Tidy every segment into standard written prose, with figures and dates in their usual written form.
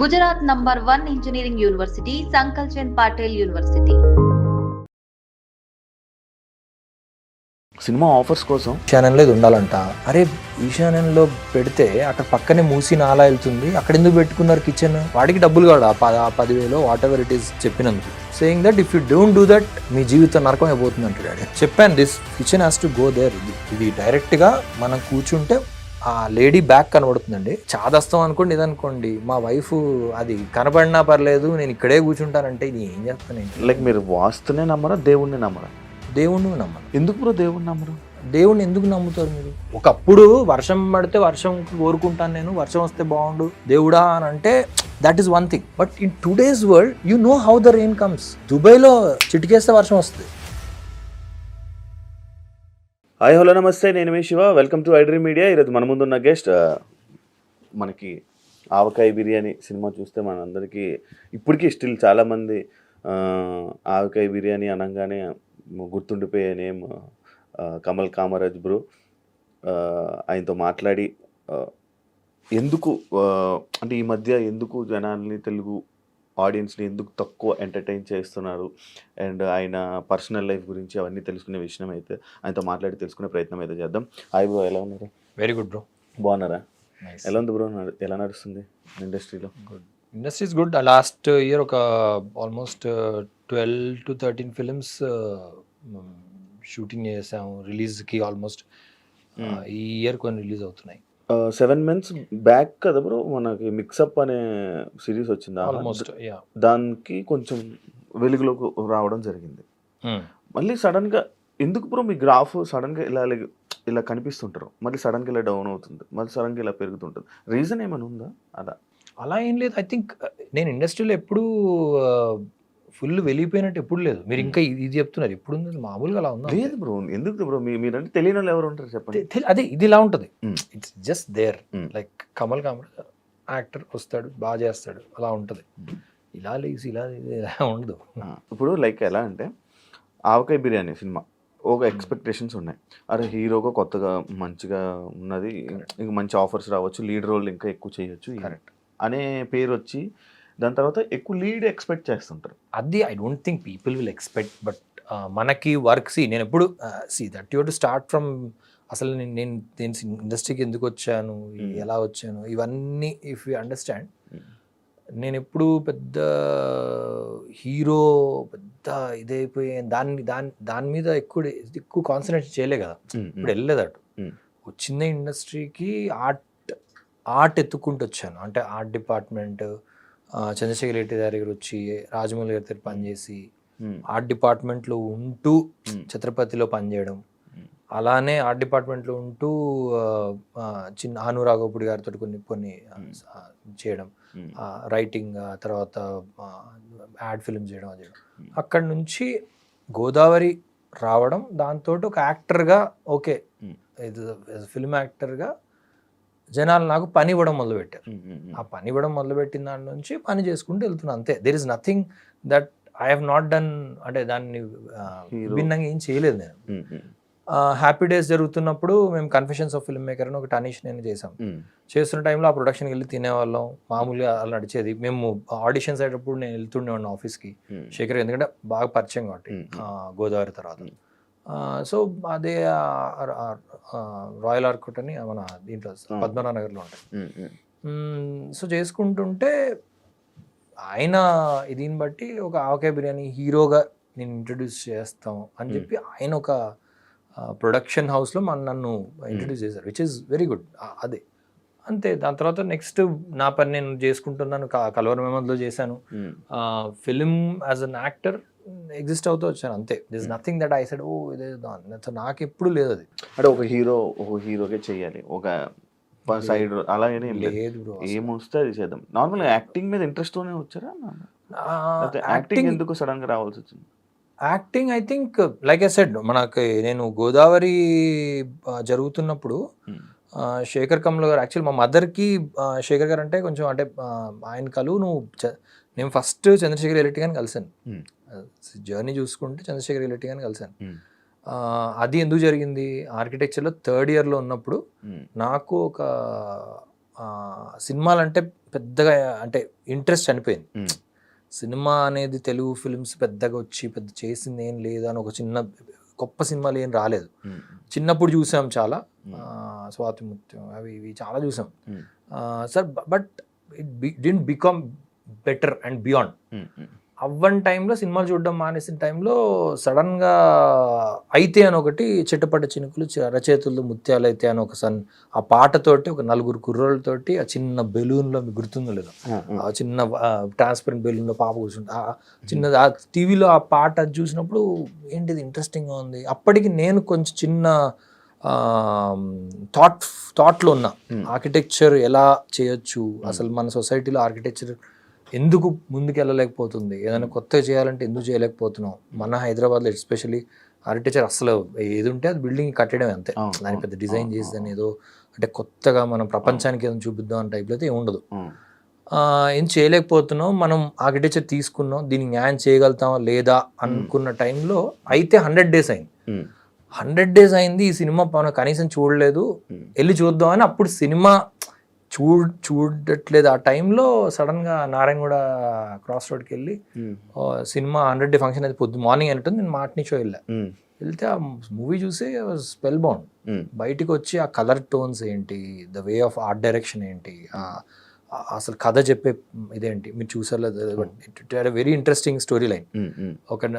Gujarat number 1 engineering university Sankalchand Patil university. Cinema offers కోసం ఈశాన్యంలో ఇది ఉండాలంట. అరే ఈశాన్యంలో పెడితే అక్కడ పక్కనే మూసి నాలా వెళ్తుంది, అక్కడ ఎందుకు పెట్టుకున్నారు కిచెన్? వాడికి డబ్బులు కాదు ఆ 10,000 వాట్ ఎవర్ ఇట్ ఈస్ చెప్పినందుకు. Saying that if you don't do that మీ జీవితం నరకం అయిపోతుంది అంటాడు. చెప్పాను this kitchen has to go there. ఇది డైరెక్ట్ గా మనం కూర్చుంటే ఆ లేడీ బ్యాక్ కనబడుతుందండి. చాదస్తాం అనుకోండి, ఇదనుకోండి మా వైఫ్ అది కనబడినా పర్లేదు నేను ఇక్కడే కూర్చుంటానంటే ఇది ఏం చేస్తాను? లైక్ మీరు వాస్తునే నమ్మరా, దేవుణ్ణి నమ్మరా? దేవుణ్ణి నమ్మను. ఎందుకు బ్రో దేవుణ్ణి నమ్మరు? దేవుణ్ణి ఎందుకు నమ్ముతారు మీరు? ఒకప్పుడు వర్షం పడితే వర్షం కోరుకుంటాను, నేను వర్షం వస్తే బాగుండు దేవుడా అని అంటే that is one thing. But in today's world you know how the rain comes. దుబాయ్లో చిటికేస్తే వర్షం వస్తుంది. హాయ్ హలో నమస్తే, నేను మీ Shiva. Welcome to iDream media. ఈరోజు మన ముందున్న గెస్ట్ మనకి ఆవకాయ బిర్యానీ సినిమా చూస్తే మనందరికీ ఇప్పటికీ స్టిల్ చాలామంది ఆవకాయ బిర్యానీ అనగానే గుర్తుండిపోయే నేమ్ కమల్ కామరాజ్ బ్రో. ఆయనతో మాట్లాడి ఎందుకు అంటే ఈ మధ్య ఎందుకు జనాల్ని, తెలుగు ఆడియన్స్ని ఎందుకు తక్కువ ఎంటర్టైన్ చేస్తున్నారు అండ్ ఆయన పర్సనల్ లైఫ్ గురించి అవన్నీ తెలుసుకునే విషయం అయితే ఆయనతో మాట్లాడి తెలుసుకునే ప్రయత్నం అయితే చేద్దాం. హాయ్ బ్రో, ఎలా ఉన్నారు? Very good bro. బాగున్నారా? ఎలా ఉంది బ్రో? ఎలా నడుస్తుంది ఇండస్ట్రీలో? Good, industry is good. Last year ఒక ఆల్మోస్ట్ 12 to 13 ఫిలిమ్స్ షూటింగ్ చేసాము. రిలీజ్కి ఆల్మోస్ట్ ఈ ఇయర్ కొన్ని రిలీజ్ అవుతున్నాయి. 7 months బ్యాక్ కదా బ్రో మనకి మిక్సప్ అనే సిరీస్ వచ్చింది. ఆల్మోస్ట్ దానికి కొంచెం వెలుగులోకి రావడం జరిగింది. మళ్ళీ సడన్గా ఎందుకు బ్రో మీ గ్రాఫ్ సడన్గా ఇలా కనిపిస్తుంటారు, మళ్ళీ సడన్గా ఇలా డౌన్ అవుతుంది, మళ్ళీ సడన్గా ఇలా పెరుగుతుంటుంది? రీజన్ ఏమైనా ఉందా? అలా ఏం లేదు. ఐ థింక్ నేను ఇండస్ట్రీలో ఎప్పుడు ఫుల్ వెళ్ళిపోయినట్టు ఎప్పుడు లేదు. మీరు ఇంకా ఇది చెప్తున్నారు, ఎప్పుడు ఉంది మామూలుగా అలా ఉందా? లేదు బ్రో. ఎందుకు బ్రో? మీరంటే తెలియని వాళ్ళు ఎవరు ఉంటారు చెప్పండి. అదే ఇది ఇలా ఉంటుంది. It's just there. Like Kamal actor వస్తాడు, బాగా చేస్తాడు, అలా ఉంటుంది. ఇలా లేసి ఇలా ఉండదు. ఇప్పుడు లైక్ ఎలా అంటే ఆవకాయ బిర్యానీ సినిమా ఒక ఎక్స్పెక్టేషన్స్ ఉన్నాయి. అరే హీరోగా కొత్తగా మంచిగా ఉన్నది, ఇంకా మంచి ఆఫర్స్ రావచ్చు, లీడ్ రోల్ ఇంకా ఎక్కువ చేయొచ్చు అనే పేరు వచ్చి దాని తర్వాత ఎక్కువ లీడ్ ఎక్స్పెక్ట్ చేస్తుంటారు. అది I don't think people will expect. But మనకి వర్క్ నేను ఎప్పుడు that you to start from అసలు నేను ఇండస్ట్రీకి ఎందుకు వచ్చాను, ఎలా వచ్చాను, ఇవన్నీ ఇఫ్ యూ అండర్స్టాండ్. నేను ఎప్పుడు పెద్ద హీరో పెద్ద ఇదైపోయి దాని మీద ఎక్కువ కాన్సన్ట్రేట్ చేయలే కదా. ఇప్పుడు వెళ్ళలేదు అటు. వచ్చిందే ఇండస్ట్రీకి ఆర్ట్ ఎత్తుకుంటూ వచ్చాను. అంటే ఆర్ట్ డిపార్ట్మెంట్ చంద్రశేఖర్ రెడ్డి దగ్గర వచ్చి రాజమౌళి గారి దగ్గర పనిచేసి ఆర్ట్ డిపార్ట్మెంట్లో ఉంటూ ఛత్రపతిలో పనిచేయడం, అలానే ఆర్ట్ డిపార్ట్మెంట్లో ఉంటూ చిన్న ఆను రాఘవపూడి గారితో కొన్ని చేయడం, రైటింగ్, తర్వాత యాడ్ ఫిల్మ్ చేయడం, అది చేయడం. అక్కడి నుంచి గోదావరి రావడం, దాంతో ఒక యాక్టర్గా ఓకే ఇది ఫిల్మ్ యాక్టర్గా జనాలు నాకు పని ఇవ్వడం మొదలుపెట్టారు. ఆ పని ఇవ్వడం మొదలుపెట్టిన దాని నుంచి పని చేసుకుంటూ వెళ్తున్నాను అంతే. There is nothing that I have not done. అంటే దాన్ని భిన్నంగా ఏం చేయలేదు నేను. హ్యాపీ డేస్ జరుగుతున్నప్పుడు మేము కన్ఫెషన్స్ ఆఫ్ ఫిల్మ్ మేకర్ అని ఒకటి అనీష్ నేను చేసాం. చేస్తున్న టైంలో ఆ ప్రొడక్షన్కి వెళ్ళి తినేవాళ్ళం, మామూలుగా అలా నడిచేది. మేము ఆడిషన్స్ అయ్యేటప్పుడు నేను వెళ్తుండేవాడిని ఆఫీస్కి శేఖర్, ఎందుకంటే బాగా పరిచయం కాబట్టి గోదావరి తర్వాత. సో అదే రాయల్ ఆర్కుట్ అని మన దీంట్లో పద్మనాభ నగర్లో ఉంటాయి. సో చేసుకుంటుంటే ఆయన దీన్ని బట్టి ఒక ఆవకాయ బిర్యానీ హీరోగా నేను ఇంట్రడ్యూస్ చేస్తాం అని చెప్పి ఆయన ఒక ప్రొడక్షన్ హౌస్లో నన్ను ఇంట్రడ్యూస్ చేశారు, విచ్ ఈస్ వెరీ గుడ్. అదే అంతే. దాని తర్వాత నెక్స్ట్ నా పని నేను చేసుకుంటున్నాను. కలవరం మహమ్మద్లో చేశాను. Film as an actor exist అవుతూ వచ్చాను అంతే. This nothing that I said ఓ ఇదే నాకు ఎప్పుడు లేదు. అది అంటే ఒక హీరోకే చెయ్యాలి, ఒక సైడ్ అలాగనే లేదు బ్రో. ఏమొస్తే అది చేద్దాం. నార్మల్గా యాక్టింగ్ మీద ఇంట్రెస్ట్ తోనే వచ్చారా? యాక్టింగ్ ఎందుకు సడన్ గా రావాల్సి వచ్చింది? Acting I think like I said, నేను గోదావరి జరుగుతున్నప్పుడు శేఖర్ కమల్ గారు, యాక్చువల్ మా మదర్కి శేఖర్ గారు అంటే కొంచెం అంటే ఆయన కలువు నేను ఫస్ట్ చంద్రశేఖర్ రిలేటివ్ గారిని కలిసాను. జర్నీ చూసుకుంటే చంద్రశేఖర్ రిలేటివ్ గారిని కలిసాను. అది ఎందుకు జరిగింది? ఆర్కిటెక్చర్లో 3rd year ఉన్నప్పుడు నాకు ఒక సినిమాలు అంటే పెద్దగా అంటే ఇంట్రెస్ట్ చనిపోయింది. సినిమా అనేది తెలుగు ఫిల్మ్స్ పెద్దగా వచ్చి పెద్ద చేసింది ఏం లేదు అని ఒక చిన్న గొప్ప సినిమాలు ఏం రాలేదు. చిన్నప్పుడు చూసాం చాలా, స్వాతి ముత్యం అవి ఇవి చాలా చూసాం sir. But it didn't become better and beyond. అవ్వని టైంలో సినిమాలు చూడడం మానేసిన టైంలో సడన్గా అయితే అని ఒకటి, చిట్టపట్ట చినుకులు అరచేతుల్లో ముత్యాలు అయితే అని ఒక ఆ పాటతోటి ఒక 4 కుర్రోళ్ళతోటి ఆ చిన్న బెలూన్లో, మీకు గుర్తుందో లేదో, ఆ చిన్న ట్రాన్స్పరెంట్ బెలూన్లో పాప కూర్చుంటే ఆ చిన్నది ఆ టీవీలో ఆ పాట చూసినప్పుడు ఏంటిది ఇంట్రెస్టింగ్గా ఉంది. అప్పటికి నేను కొంచెం చిన్న థాట్లో ఉన్నా, ఆర్కిటెక్చర్ ఎలా చేయొచ్చు, అసలు మన సొసైటీలో ఆర్కిటెక్చర్ ఎందుకు ముందుకు వెళ్ళలేకపోతుంది, ఏదైనా కొత్తగా చేయాలంటే ఎందుకు చేయలేకపోతున్నాం. మన హైదరాబాద్లో ఎస్పెషల్లీ ఆర్కిటెక్చర్ అసలు ఏది ఉంటే అది బిల్డింగ్ కట్టడం అంతే, దాని పెద్ద డిజైన్ చేసేదని ఏదో అంటే కొత్తగా మనం ప్రపంచానికి ఏదైనా చూపిద్దాం అనే టైప్లో అయితే ఏముండదు. ఏం చేయలేకపోతున్నాం, మనం ఆర్కిటెక్చర్ తీసుకున్నాం, దీనికి న్యాయం చేయగలుగుతామా లేదా అనుకున్న టైంలో అయితే 100 days అయింది. 100 days అయింది, ఈ సినిమా మనం కనీసం చూడలేదు, వెళ్ళి చూద్దాం అని. అప్పుడు సినిమా చూడట్లేదు ఆ టైంలో సడన్గా నారాయణగూడ క్రాస్ రోడ్కి వెళ్ళి సినిమా 100 day ఫంక్షన్ అయితే మార్నింగ్ అయినట్టుంది, నేను మాట్ని షో వెళ్తే ఆ మూవీ చూసి స్పెల్ బౌండ్. బయటికి వచ్చి ఆ కలర్ టోన్స్ ఏంటి, the way of art direction ఏంటి, అసలు కథ చెప్పే ఇదేంటి, మీరు చూసారు, వెరీ ఇంట్రెస్టింగ్ స్టోరీ లైన్.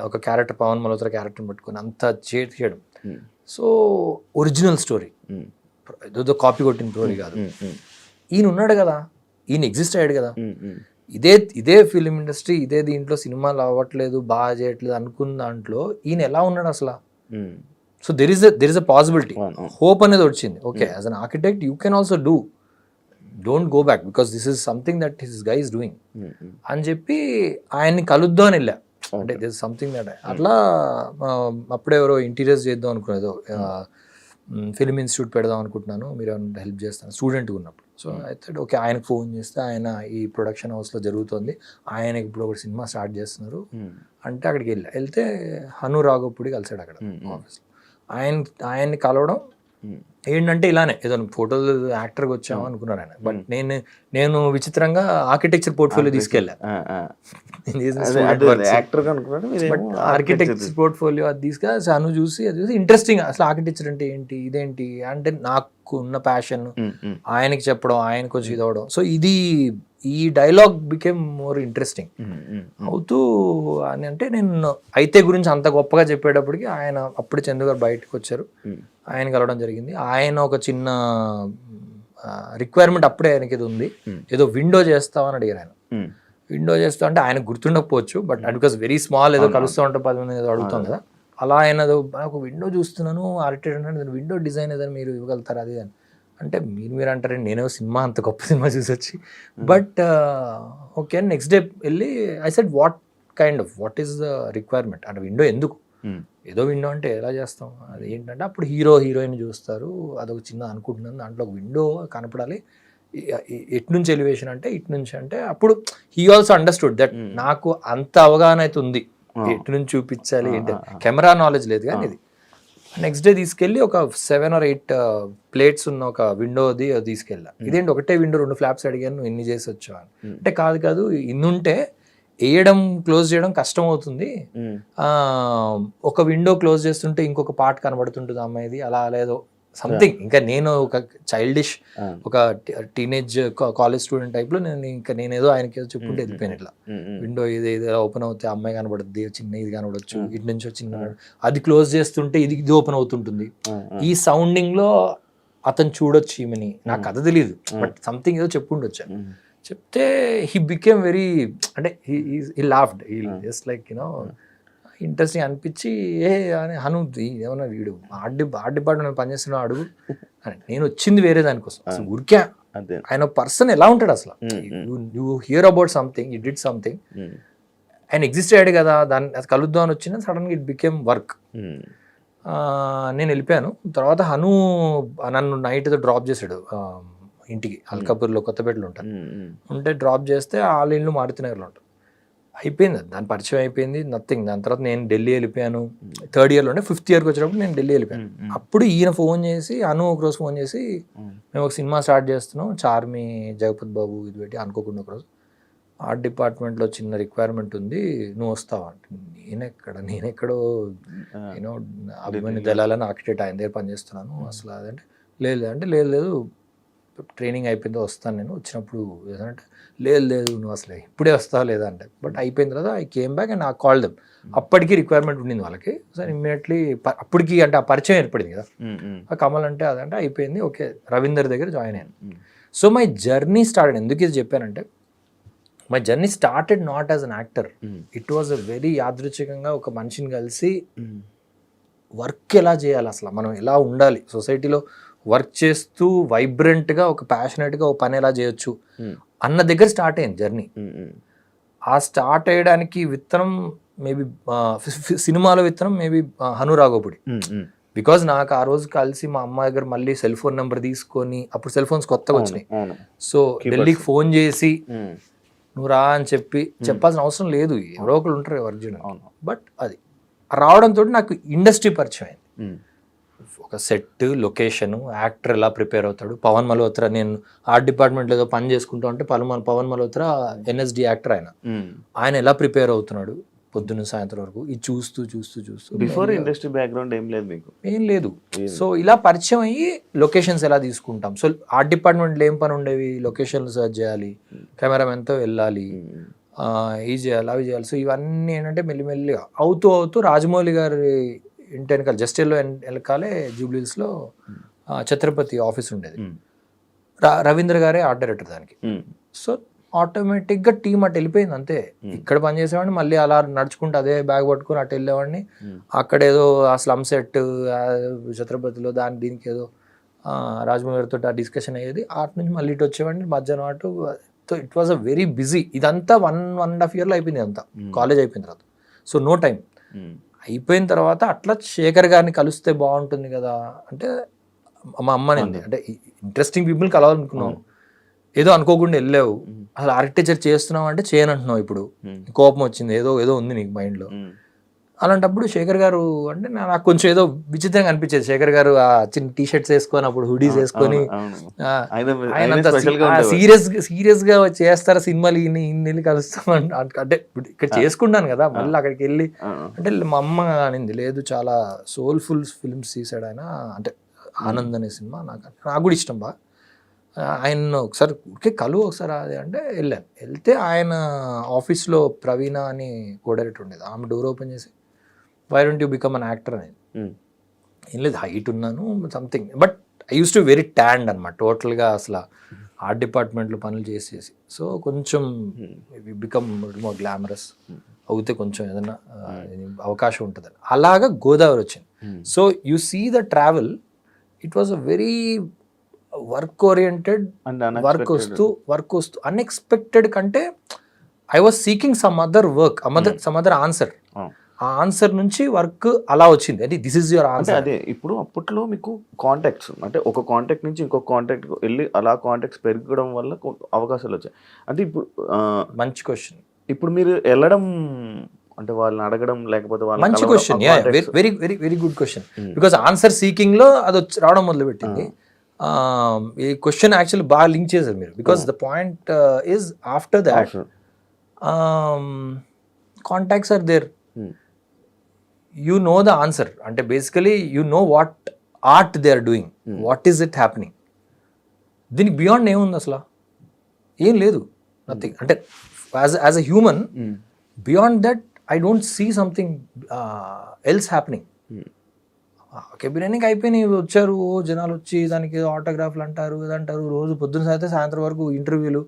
ఒక క్యారెక్టర్ పవన్ మల్హోత్రా క్యారెక్టర్ పట్టుకుని అంత చేయడం. సో ఒరిజినల్ స్టోరీ, ఏదో కాపీ కొట్టిన స్టోరీ కాదు. ఈయన ఉన్నాడు కదా, ఈయన ఎగ్జిస్ట్ అయ్యాడు కదా, ఇదే ఫిలిం ఇండస్ట్రీ, ఇదే దీంట్లో సినిమాలు అవ్వట్లేదు, బాగా చేయట్లేదు అనుకున్న దాంట్లో ఈయన ఎలా ఉన్నాడు అసలు. So there is a possibility, hope అనేది వచ్చింది. Okay, as an architect you can also do, don't go back because this is something that his guy is doing అని చెప్పి ఆయన్ని కలుద్దాం అని వెళ్ళా. అంటే దిస్ ఇస్ సంథింగ్ దట్ అట్లా అప్పుడే ఎవరో ఇంటీరియర్స్ చేద్దాం అనుకునేదో, ఫిలిం ఇన్స్టిట్యూట్ పెడదాం అనుకుంటున్నాను, మీరు ఏమైనా హెల్ప్ చేస్తాను స్టూడెంట్గా ఉన్నప్పుడు. సో అయితే ఓకే, ఆయనకు ఫోన్ చేస్తే ఆయన ఈ ప్రొడక్షన్ హౌస్లో జరుగుతుంది, ఆయనకి ఇప్పుడు ఒక సినిమా స్టార్ట్ చేస్తున్నారు అంటే అక్కడికి వెళ్తే హను రాఘవపూడి కలిసాడు అక్కడ ఆఫీస్లో. ఆయన్ని కలవడం ఏంటంటే ఇలానే ఏదో ఫోటోలు యాక్టర్గా వచ్చాము అనుకున్నారు ఆయన. బట్ నేను విచిత్రంగా ఆర్కిటెక్చర్ పోర్ట్ఫోలియో తీసుకెళ్ళా. ఆర్కిటెక్చర్ పోర్ట్ఫోలియో అది తీసుకెళ్ళి అను చూసి ఇంట్రెస్టింగ్, అసలు ఆర్కిటెక్చర్ అంటే ఏంటి, ఇదేంటి అంటే నాకు ఉన్న ప్యాషన్ ఆయనకి చెప్పడం, ఆయన కొంచెం ఇది అవడం. సో ఈ డైలాగ్ బికేమ్ మోర్ ఇంట్రెస్టింగ్ అవుతూ అని. అంటే నేను అయితే గురించి అంత గొప్పగా చెప్పేటప్పటికి ఆయన అప్పుడు చందు గారు బయటకు వచ్చారు, ఆయన కలవడం జరిగింది. ఆయన ఒక చిన్న రిక్వైర్మెంట్ అప్పుడే ఆయనకి ఇది ఉంది, ఏదో విండో చేస్తామని అడిగారు ఆయన. విండో చేస్తా అంటే ఆయన గుర్తుండకపోవచ్చు, బట్ బికాస్ వెరీ స్మాల్, ఏదో కలుస్తూ ఉంటే 10 మంది ఏదో అడుగుతాం కదా, అలా ఆయన ఒక విండో చూస్తున్నాను ఆర్కిటెక్ట్ అంటే విండో డిజైన్ ఏదైనా మీరు ఇవ్వగలుగుతారు అది అని అంటే మీరు అంటారండి, నేనే సినిమా అంత గొప్ప సినిమా చూసి వచ్చి. బట్ ఓకే, నెక్స్ట్ డే వెళ్ళి I said what is the requirement అంటే విండో ఎందుకు, ఏదో విండో అంటే ఎలా చేస్తాం, అది ఏంటంటే అప్పుడు హీరోయిన్ చూస్తారు, అదొక చిన్న అనుకుంటున్నాను, దాంట్లో ఒక విండో కనపడాలి, ఎటు నుంచి ఎలివేషన్ అంటే ఇటు నుంచి అంటే అప్పుడు హీ ఆల్సో అండర్స్టూడ్ దట్ నాకు అంత అవగాహన అయితే ఉంది, ఎటు నుంచి చూపించాలి ఏంటి, కెమెరా నాలెడ్జ్ లేదు కానీ ఇది. నెక్స్ట్ డే తీసుకెళ్ళి ఒక 7 or 8 ప్లేట్స్ ఉన్న ఒక విండోది తీసుకెళ్ళా. ఇదేంటి ఒకటే విండో 2 ఫ్లాప్స్ అడిగాను, నువ్వు ఎన్ని చేసి వచ్చావు అంటే కాదు ఇన్నుంటే వేయడం క్లోజ్ చేయడం కష్టం అవుతుంది, ఒక విండో క్లోజ్ చేస్తుంటే ఇంకొక పార్ట్ కనబడుతుంటుంది అమ్మాయిది, అలా లేదో సంథింగ్. ఇంకా నేను ఒక చైల్డిష్ ఒక టీనేజ్ కాలేజ్ స్టూడెంట్ టైప్లో నేను ఏదో ఆయనకి ఏదో చెప్పుకుంటే వెళ్ళిపోయాను. ఇట్లా విండో ఇది ఓపెన్ అవుతే అమ్మాయి కనబడుద్ది, చిన్న ఇది కనబడచ్చు, ఇటు నుంచి చిన్న అది క్లోజ్ చేస్తుంటే ఇది ఓపెన్ అవుతుంటుంది, ఈ సౌండింగ్ లో అతను చూడొచ్చు ఈమెని, నాకు కథ తెలియదు బట్ సంథింగ్ ఏదో చెప్పుండొచ్చు. చెప్తే హీ బికేమ్ వెరీ అంటే he laughed, just like you know interesting అనిపించి అని హను ఏమన్నా వీడు ఆర్ట్ డిపార్ట్మెంట్ పనిచేస్తున్నా అడుగు అని. నేను వచ్చింది వేరే దానికోసం, అసలు ఊరికే ఆయన పర్సన్ ఎలా ఉంటాడు అసలు, you hear about something, you did something, ఆయన ఎగ్జిస్ట్ అయ్యాడు కదా, దాన్ని అది కలుద్దాం అని వచ్చిన సడన్గా ఇట్ బికేమ్ వర్క్. నేను వెళ్ళిపోయాను. తర్వాత హను నన్ను నైట్ ఏదో డ్రాప్ చేశాడు ఇంటికి, అల్కాపూర్లో కొత్తపేటలో ఉంటాను, ఉంటే డ్రాప్ చేస్తే వాళ్ళ ఇల్లు మారుతినగర్లో ఉంటారు. అయిపోయింది, దాని పరిచయం అయిపోయింది, నథింగ్. దాని తర్వాత నేను ఢిల్లీ వెళ్ళిపోయాను. థర్డ్ ఇయర్లోనే, ఫిఫ్త్ ఇయర్కి వచ్చినప్పుడు నేను ఢిల్లీ వెళ్ళిపోయాను. అప్పుడు ఈయన ఫోన్ చేసి, ఒకరోజు ఫోన్ చేసి, మేము ఒక సినిమా స్టార్ట్ చేస్తున్నాం, చార్మి, జగపతి బాబు ఇది పెట్టి, అనుకోకుండా ఒకరోజు ఆర్ట్ డిపార్ట్మెంట్లో చిన్న రిక్వైర్మెంట్ ఉంది, నువ్వు వస్తావా అంటే, నేనెక్కడో యూనో అభిమన్యు దళాలని ఆర్కిటెక్ట్ ఆయన దగ్గర పనిచేస్తున్నాను అసలు. అదంటే లేదు అంటే, లేదు ట్రైనింగ్ అయిపోయిందో వస్తాను నేను, వచ్చినప్పుడు ఏదంటే లేదు నువ్వు అసలు ఇప్పుడే వస్తావా లేదా అంటే. బట్ అయిపోయిన తర్వాత ఐ కేమ్ బ్యాక్ అండ్ ఆ కాల్ దెమ్. అప్పటికి రిక్వైర్మెంట్ ఉండింది వాళ్ళకి. సో ఇమ్మీడియట్లీ అప్పటికి అంటే ఆ పరిచయం ఏర్పడింది కదా, ఆ కమల్ అంటే అదంటే అయిపోయింది, ఓకే రవీందర్ దగ్గర జాయిన్ అయ్యాను. So my journey started. ఎందుకు ఇది చెప్పానంటే, my journey started not as an actor. It was a very యాదృచ్ఛికంగా ఒక మనిషిని కలిసి వర్క్ ఎలా చేయాలి, అసలు మనం ఎలా ఉండాలి, సొసైటీలో వర్క్ చేస్తూ వైబ్రెంట్గా ఒక ప్యాషనెట్గా ఒక పని ఎలా చేయొచ్చు అన్న దగ్గర స్టార్ట్ అయింది జర్నీ. ఆ స్టార్ట్ అయ్యడానికి విత్తనం మేబీ సినిమాలో విత్తనం మేబీ హను రాఘోపుడి. బికాజ్ నాకు ఆ రోజు కలిసి మా అమ్మ దగ్గర మళ్ళీ సెల్ ఫోన్ నెంబర్ తీసుకొని, అప్పుడు సెల్ ఫోన్స్ కొత్తగా వచ్చినాయి. సో ఢిల్లీకి ఫోన్ చేసి నువ్వు రా అని చెప్పాల్సిన అవసరం లేదు, ఎవరో ఒకరు ఉంటారు అర్జున్. బట్ అది రావడంతో నాకు ఇండస్ట్రీ పరిచయం అయింది. ఒక సెట్, లొకేషన్, యాక్టర్ ఎలా ప్రిపేర్ అవుతాడు. పవన్ మల్హోత్రా, నేను ఆర్ట్ డిపార్ట్మెంట్లో ఏదో పని చేసుకుంటా ఉంటే పవన్ మల్హోత్రా ఎన్ఎస్డి యాక్టర్, ఆయన ఎలా ప్రిపేర్ అవుతున్నాడు పొద్దున్న సాయంత్రం వరకు, ఇది చూస్తూ బిఫోర్ ఇండస్ట్రీ బ్యాక్గ్రౌండ్ ఏం లేదు. సో ఇలా పరిచయం అయ్యి లొకేషన్స్ ఎలా తీసుకుంటాం. సో ఆర్ట్ డిపార్ట్మెంట్లో ఏం పని ఉండేవి, లొకేషన్లు సర్చ్ చేయాలి, కెమెరామెన్తో వెళ్ళాలి, ఇది చేయాలి, అవి చేయాలి. సో ఇవన్నీ ఏంటంటే మెల్లిమెల్లిగా అవుతూ రాజమౌళి గారి ఇంటి వెనకాల, జస్ట్ ఎల్లో వెనకాలే జూబ్లీహిల్స్లో ఛత్రపతి ఆఫీస్ ఉండేది. రవీంద్ర గారే ఆర్ట్ డైరెక్టర్ దానికి. సో ఆటోమేటిక్గా టీం అటు వెళ్ళిపోయింది అంతే. ఇక్కడ పనిచేసేవాడిని, మళ్ళీ అలా నడుచుకుంటూ అదే బ్యాగ్ పట్టుకుని అటు వెళ్ళేవాడిని. అక్కడ ఏదో ఆ స్లమ్ సెట్ ఛత్రపతిలో దీనికి ఏదో రాజమౌళి గారితో ఆ డిస్కషన్ అయ్యేది. అటు నుంచి మళ్ళీ ఇటు వచ్చేవాడిని మధ్యాహ్నం అటు. So it was a very busy. ఇదంతా 1.5 yearలో అయిపోయింది అంతా, కాలేజ్ అయిపోయిన తర్వాత. So no time. అయిపోయిన తర్వాత అట్లా శేఖర్ గారిని కలిస్తే బాగుంటుంది కదా అంటే, మా అమ్మని అంటే ఇంట్రెస్టింగ్ పీపుల్ కలవాలనుకున్నావు, ఏదో అనుకోకుండా వెళ్ళావు, అసలు ఆర్కిటెక్చర్ చేస్తున్నావు అంటే చేయనంటున్నావు, ఇప్పుడు కోపం వచ్చింది, ఏదో ఉంది నీకు మైండ్లో. అలాంటప్పుడు శేఖర్ గారు అంటే నాకు కొంచెం ఏదో విచిత్రంగా అనిపించేది. శేఖర్ గారు ఆ చిన్న టీ షర్ట్స్ వేసుకొని, అప్పుడు హుడీస్ వేసుకొని, ఆయన సీరియస్ గా చేస్తారా సినిమాలు, ఇన్ని కలుస్తాం అంటే ఇక్కడ చేసుకున్నాను కదా, మళ్ళీ అక్కడికి వెళ్ళి అంటే మా అమ్మ అనింది, లేదు చాలా సోల్ఫుల్ ఫిల్మ్స్ తీసాడు ఆయన, అంటే ఆనంద్ అనే సినిమా నాకు కూడా ఇష్టం బా, ఆయన ఒకసారి కలువు ఒకసారి అది అంటే వెళ్ళాను. వెళ్తే ఆయన ఆఫీస్లో ప్రవీణ అని కో డైరెక్టర్ ఉండేది, ఆమె డోర్ ఓపెన్ చేసి, why don't you become an actor అనేది. ఏం లేదు, హైట్ ఉన్నాను something, but I used to very tanned అనమాట టోటల్గా, అసలు ఆర్ట్ డిపార్ట్మెంట్లో పనులు చేసేసి. సో కొంచెం బికమ్ మోర్ గ్లామరస్ అవుతే కొంచెం ఏదైనా అవకాశం ఉంటుంది. అలాగా గోదావరి వచ్చింది. So you see the travel, it was a very work oriented, work వస్తూ అన్ఎక్స్పెక్టెడ్ కంటే I was seeking some other work, some other answer. ఆ ఆన్సర్ నుంచి వర్క్ అలా వచ్చింది, అది దిస్ ఇస్ యువర్ ఆన్సర్. అదే ఇప్పుడు అప్పట్లో మీకు కాంటాక్ట్స్, అంటే ఒక కాంటాక్ట్ నుంచి ఇంకొక కాంటాక్ట్ వెళ్ళి అలా కాంటాక్ట్స్ పెరగడం వల్ల అవకాశాలు వచ్చాయి. అంటే ఇప్పుడు మంచి క్వశ్చన్. ఇప్పుడు మీరు వెళ్ళడం అంటే వాళ్ళని అడగడం, లేకపోతే మంచి question, very very very good question. Because answer seeking లో అది రావడం మొదలు పెట్టింది. ఈ క్వశ్చన్ యాక్చువల్లీ బాగా లింక్ చేశారు మీరు. Because the point is after that contacts are there, you know the answer. అంటే basically you know what art they are doing, what is it happening. దీనికి బియాండ్ ఏముంది అసలు, ఏం లేదు, నథింగ్. అంటే as a human beyond that I don't see something else happening. కెబినెనింగ్ అయిపోయినాయి, వచ్చారు జనాలు, వచ్చి దానికి ఆటోగ్రాఫ్లు అంటారు, ఇదంటారు, రోజు పొద్దున్న అయితే సాయంత్రం వరకు ఇంటర్వ్యూలు,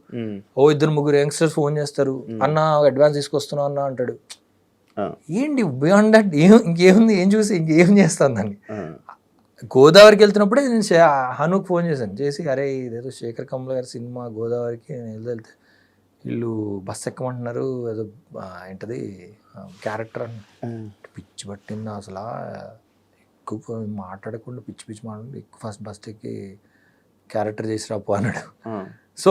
2-3 యంగ్స్టర్స్ ఫోన్ చేస్తారు, అన్న అడ్వాన్స్ తీసుకొస్తున్నావు అన్న అంటాడు. ఏంటి బియాండ్ దట్, ఇంకేముంది, ఏం చూసి ఇంకేం చేస్తాను దాన్ని. గోదావరికి వెళ్తున్నప్పుడే నేను హనుకు ఫోన్ చేసి, అరే ఇదేదో శేఖర్ కమల్ గారి సినిమా గోదావరికి నేను వెళ్తే వీళ్ళు బస్ ఎక్కమంటున్నారు, ఏదో ఏంటది క్యారెక్టర్ అని. పిచ్చి పట్టింది అసలు, ఎక్కువ మాట్లాడకుండా పిచ్చి మాట్లాడి ఎక్కువ ఫస్ట్ బస్ ఎక్కి క్యారెక్టర్ చేసి రాపో అన్నాడు. సో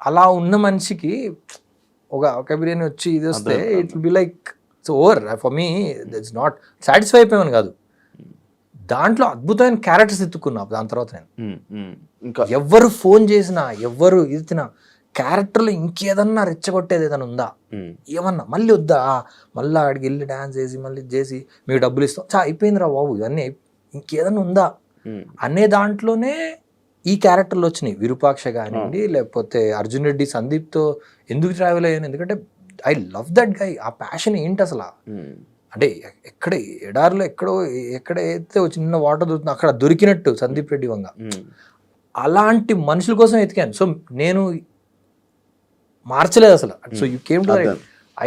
అలా ఉన్న మనిషికి ఒక బిర్యానీ వచ్చి ఇది వస్తే it will be like it's over for me. It's not satisfy అయిపోయాను కాదు, దాంట్లో అద్భుతమైన క్యారెక్టర్స్ ఎత్తుకున్నా. దాని తర్వాత నేను ఇంకా ఎవరు ఫోన్ చేసినా ఎవరు ఇచ్చినా క్యారెక్టర్లో ఇంకేదన్నా రెచ్చగొట్టేది ఏదైనా ఉందా, ఏమన్నా మళ్ళీ వద్దా, మళ్ళీ అక్కడికి వెళ్ళి డ్యాన్స్ చేసి మళ్ళీ చేసి మీకు డబ్బులు ఇస్తాం అయిపోయింది రా బాబు, ఇవన్నీ ఇంకేదన్నా ఉందా అనే దాంట్లోనే ఈ క్యారెక్టర్లు వచ్చినాయి. విరూపాక్ష కానివ్వండి, లేకపోతే అర్జున్ రెడ్డి సందీప్తో ఎందుకు ట్రావెల్ అయ్యాను, ఎందుకంటే ఐ లవ్ దట్ గై. ఆ ప్యాషన్ ఏంటి అసలు, అంటే ఎక్కడ ఎడారిలో ఎక్కడైతే చిన్న వాటర్ దొరుకుతుందో అక్కడ దొరికినట్టు సందీప్ రెడ్డి వంగ అలాంటి మనుషుల కోసం ఎతికాను. సో నేను మార్చలేదు అసలు. So you came to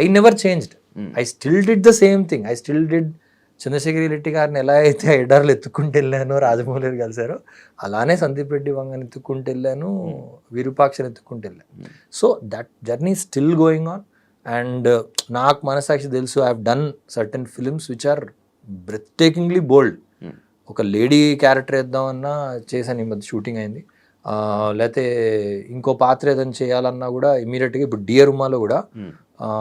I never changed, I still did the same thing. I still did Chandrashekhar Reddy గారిని ఎలా అయితే ఎడార్లు ఎత్తుకుంటూ వెళ్ళాను, రాజమౌళి గారు కలిశారో అలానే సందీప్ రెడ్డి వంగని ఎత్తుకుంటూ వెళ్ళాను, విరూపాక్షని ఎత్తుకుంటూ వెళ్ళాను. So that journey still going on. And నాకు మనసాక్షి తెలుసు, I have done certain films which are breathtakingly bold. ఒక లేడీ క్యారెక్టర్ వేద్దామన్నా చేశాను, ఈ మధ్య షూటింగ్ అయింది. లేకపోతే ఇంకో పాత్ర ఏదైనా చేయాలన్నా కూడా ఇమీడియట్గా ఇప్పుడు డియర్ ఉమాలో కూడా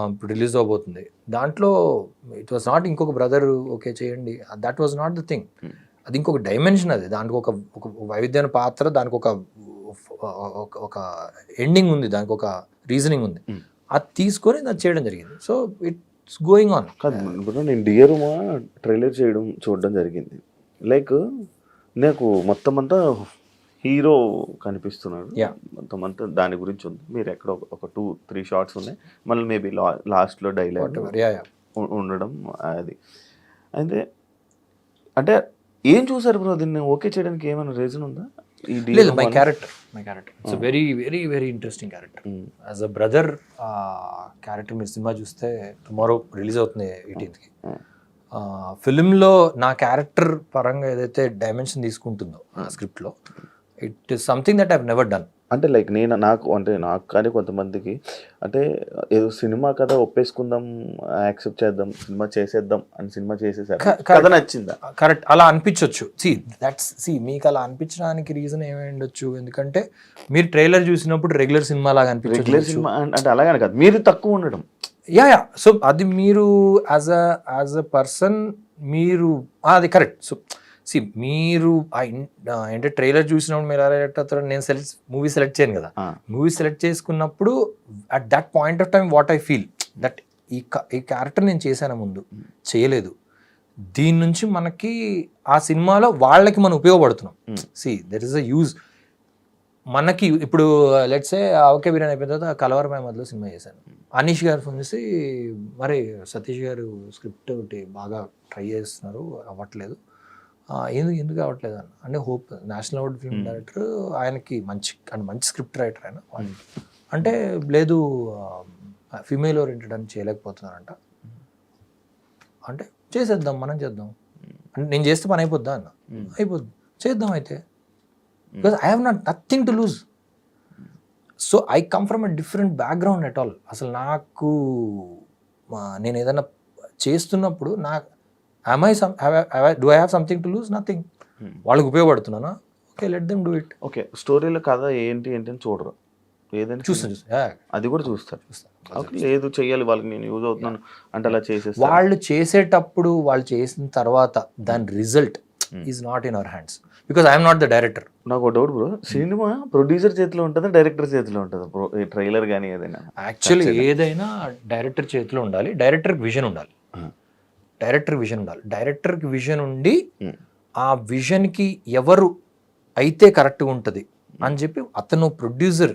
ఇప్పుడు రిలీజ్ అవబోతుంది. దాంట్లో ఇట్ వాజ్ నాట్ ఇంకొక బ్రదర్ ఓకే చేయండి, that was not the thing. అది ఇంకొక డైమెన్షన్, అది దానికి ఒక వైవిధ్యమైన పాత్ర, దానికి ఒక ఎండింగ్ ఉంది, దానికి ఒక రీజనింగ్ ఉంది. అది తీసుకొని అది చేయడం జరిగింది. So it's going on. కాదు, నేను డియర్ ఉమా ట్రైలర్ చూడడం జరిగింది. లైక్ నాకు మొత్తం అంతా హీరో కనిపిస్తున్నాడు, మొత్తం అంతా దాని గురించి ఉంది. మీరు ఎక్కడ ఒక 2-3 షార్ట్స్ ఉన్నాయి, మళ్ళీ మేబీ లాస్ట్లో డైలాగ్ ఉండడం అది. అయితే అంటే ఏం చూసారు బ్రో, దీన్ని ఓకే చేయడానికి ఏమైనా రీజన్ ఉందా? లేదు, my character it's very very very interesting character. As a brother character మీరు సినిమా చూస్తే టుమారో రిలీజ్ అవుతుంది 18th. ఫిలింలో నా క్యారెక్టర్ పరంగా ఏదైతే డైమెన్షన్ తీసుకుంటుందో ఆ స్క్రిప్ట్లో, it is something that I have never done. అంటే లైక్ నాకు కానీ కొంతమందికి అంటే ఏదో సినిమా కథ ఒప్పేసుకుందాం, యాక్సెప్ట్ చేద్దాం, సినిమా చేసేద్దాం అని సినిమా చేసేసారు, కథ నచ్చిందా? కరెక్ట్, అలా అనిపించవచ్చు. మీకు అలా అనిపించడానికి రీజన్ ఏమై ఉండొచ్చు, ఎందుకంటే మీరు ట్రైలర్ చూసినప్పుడు రెగ్యులర్ సినిమా లాగా అనిపించచ్చు. రెగ్యులర్ సినిమా అంటే అలాగని కాదు, మీరు తక్కువ ఉండడం. యా సో అది మీరు యాజ్ అ పర్సన్ మీరు అది కరెక్ట్. సో మీరు అంటే ట్రైలర్ చూసినప్పుడు మీరు ఎలా రియాక్ట్ అవుతారో నేను మూవీ సెలెక్ట్ చేయను కదా. మూవీ సెలెక్ట్ చేసుకున్నప్పుడు at that point of time what I feel that ఈ క్యారెక్టర్ నేను చేశాను, ముందు చేయలేదు, దీని నుంచి మనకి ఆ సినిమాలో వాళ్ళకి మనం ఉపయోగపడుతున్నాం. దెర్ ఇస్ అ యూజ్ మనకి. ఇప్పుడు లెట్స్ సే ఓకే బిర్యానీ అయిపోయిన తర్వాత కలవరమై మధ్యలో సినిమా చేశాను. అనీష్ గారు ఫోన్ చేసి మరి సతీష్ గారు స్క్రిప్ట్ ఒకటి బాగా ట్రై చేస్తున్నారు, అవ్వట్లేదు, ఎందుకు అవ్వట్లేదు అన్న. అంటే hope national award film director, ఆయనకి మంచి స్క్రిప్ట్ రైటర్ ఆయన. అంటే లేదు ఫీమేల్ ఓరియంటెడ్ అని చేయలేకపోతున్నారంట. అంటే చేసేద్దాం, మనం చేద్దాం అంటే నేను చేస్తే పని అయిపోద్దా అన్న. అయిపోద్ది, చేద్దాం అయితే, because I have nothing to lose. So I come from a different background at all. అసలు నాకు నేను ఏదైనా చేస్తున్నప్పుడు do I have something to lose? Nothing. వాళ్ళకి ఉపయోగపడుతున్నానా? Okay, let them do it. Okay, స్టోరీలో కథ ఏంటి అని చూడరు, ఏదైనా చూస్తాను, అది కూడా చూస్తారు. లేదు చెయ్యాలి, వాళ్ళకి నేను యూజ్ అవుతున్నాను అంటే అలా చేసేస్తారు. వాళ్ళు చేసేటప్పుడు వాళ్ళు చేసిన తర్వాత దాని result is not in our hands, because I'm not the director. నాకు ఒక డౌట్ బ్రో, సినిమా ప్రొడ్యూసర్ చేతిలో ఉంటుందా, డైరెక్టర్ చేతిలో ఉంటుందా? ట్రైలర్ కానీ ఏదైనా యాక్చువల్లీ ఏదైనా డైరెక్టర్ చేతిలో ఉండాలి. డైరెక్టర్కి విజన్ ఉండాలి. డైరెక్టర్కి విజన్ ఉండి ఆ విజన్కి ఎవరు అయితే కరెక్ట్గా ఉంటుంది అని చెప్పి అతను ప్రొడ్యూసర్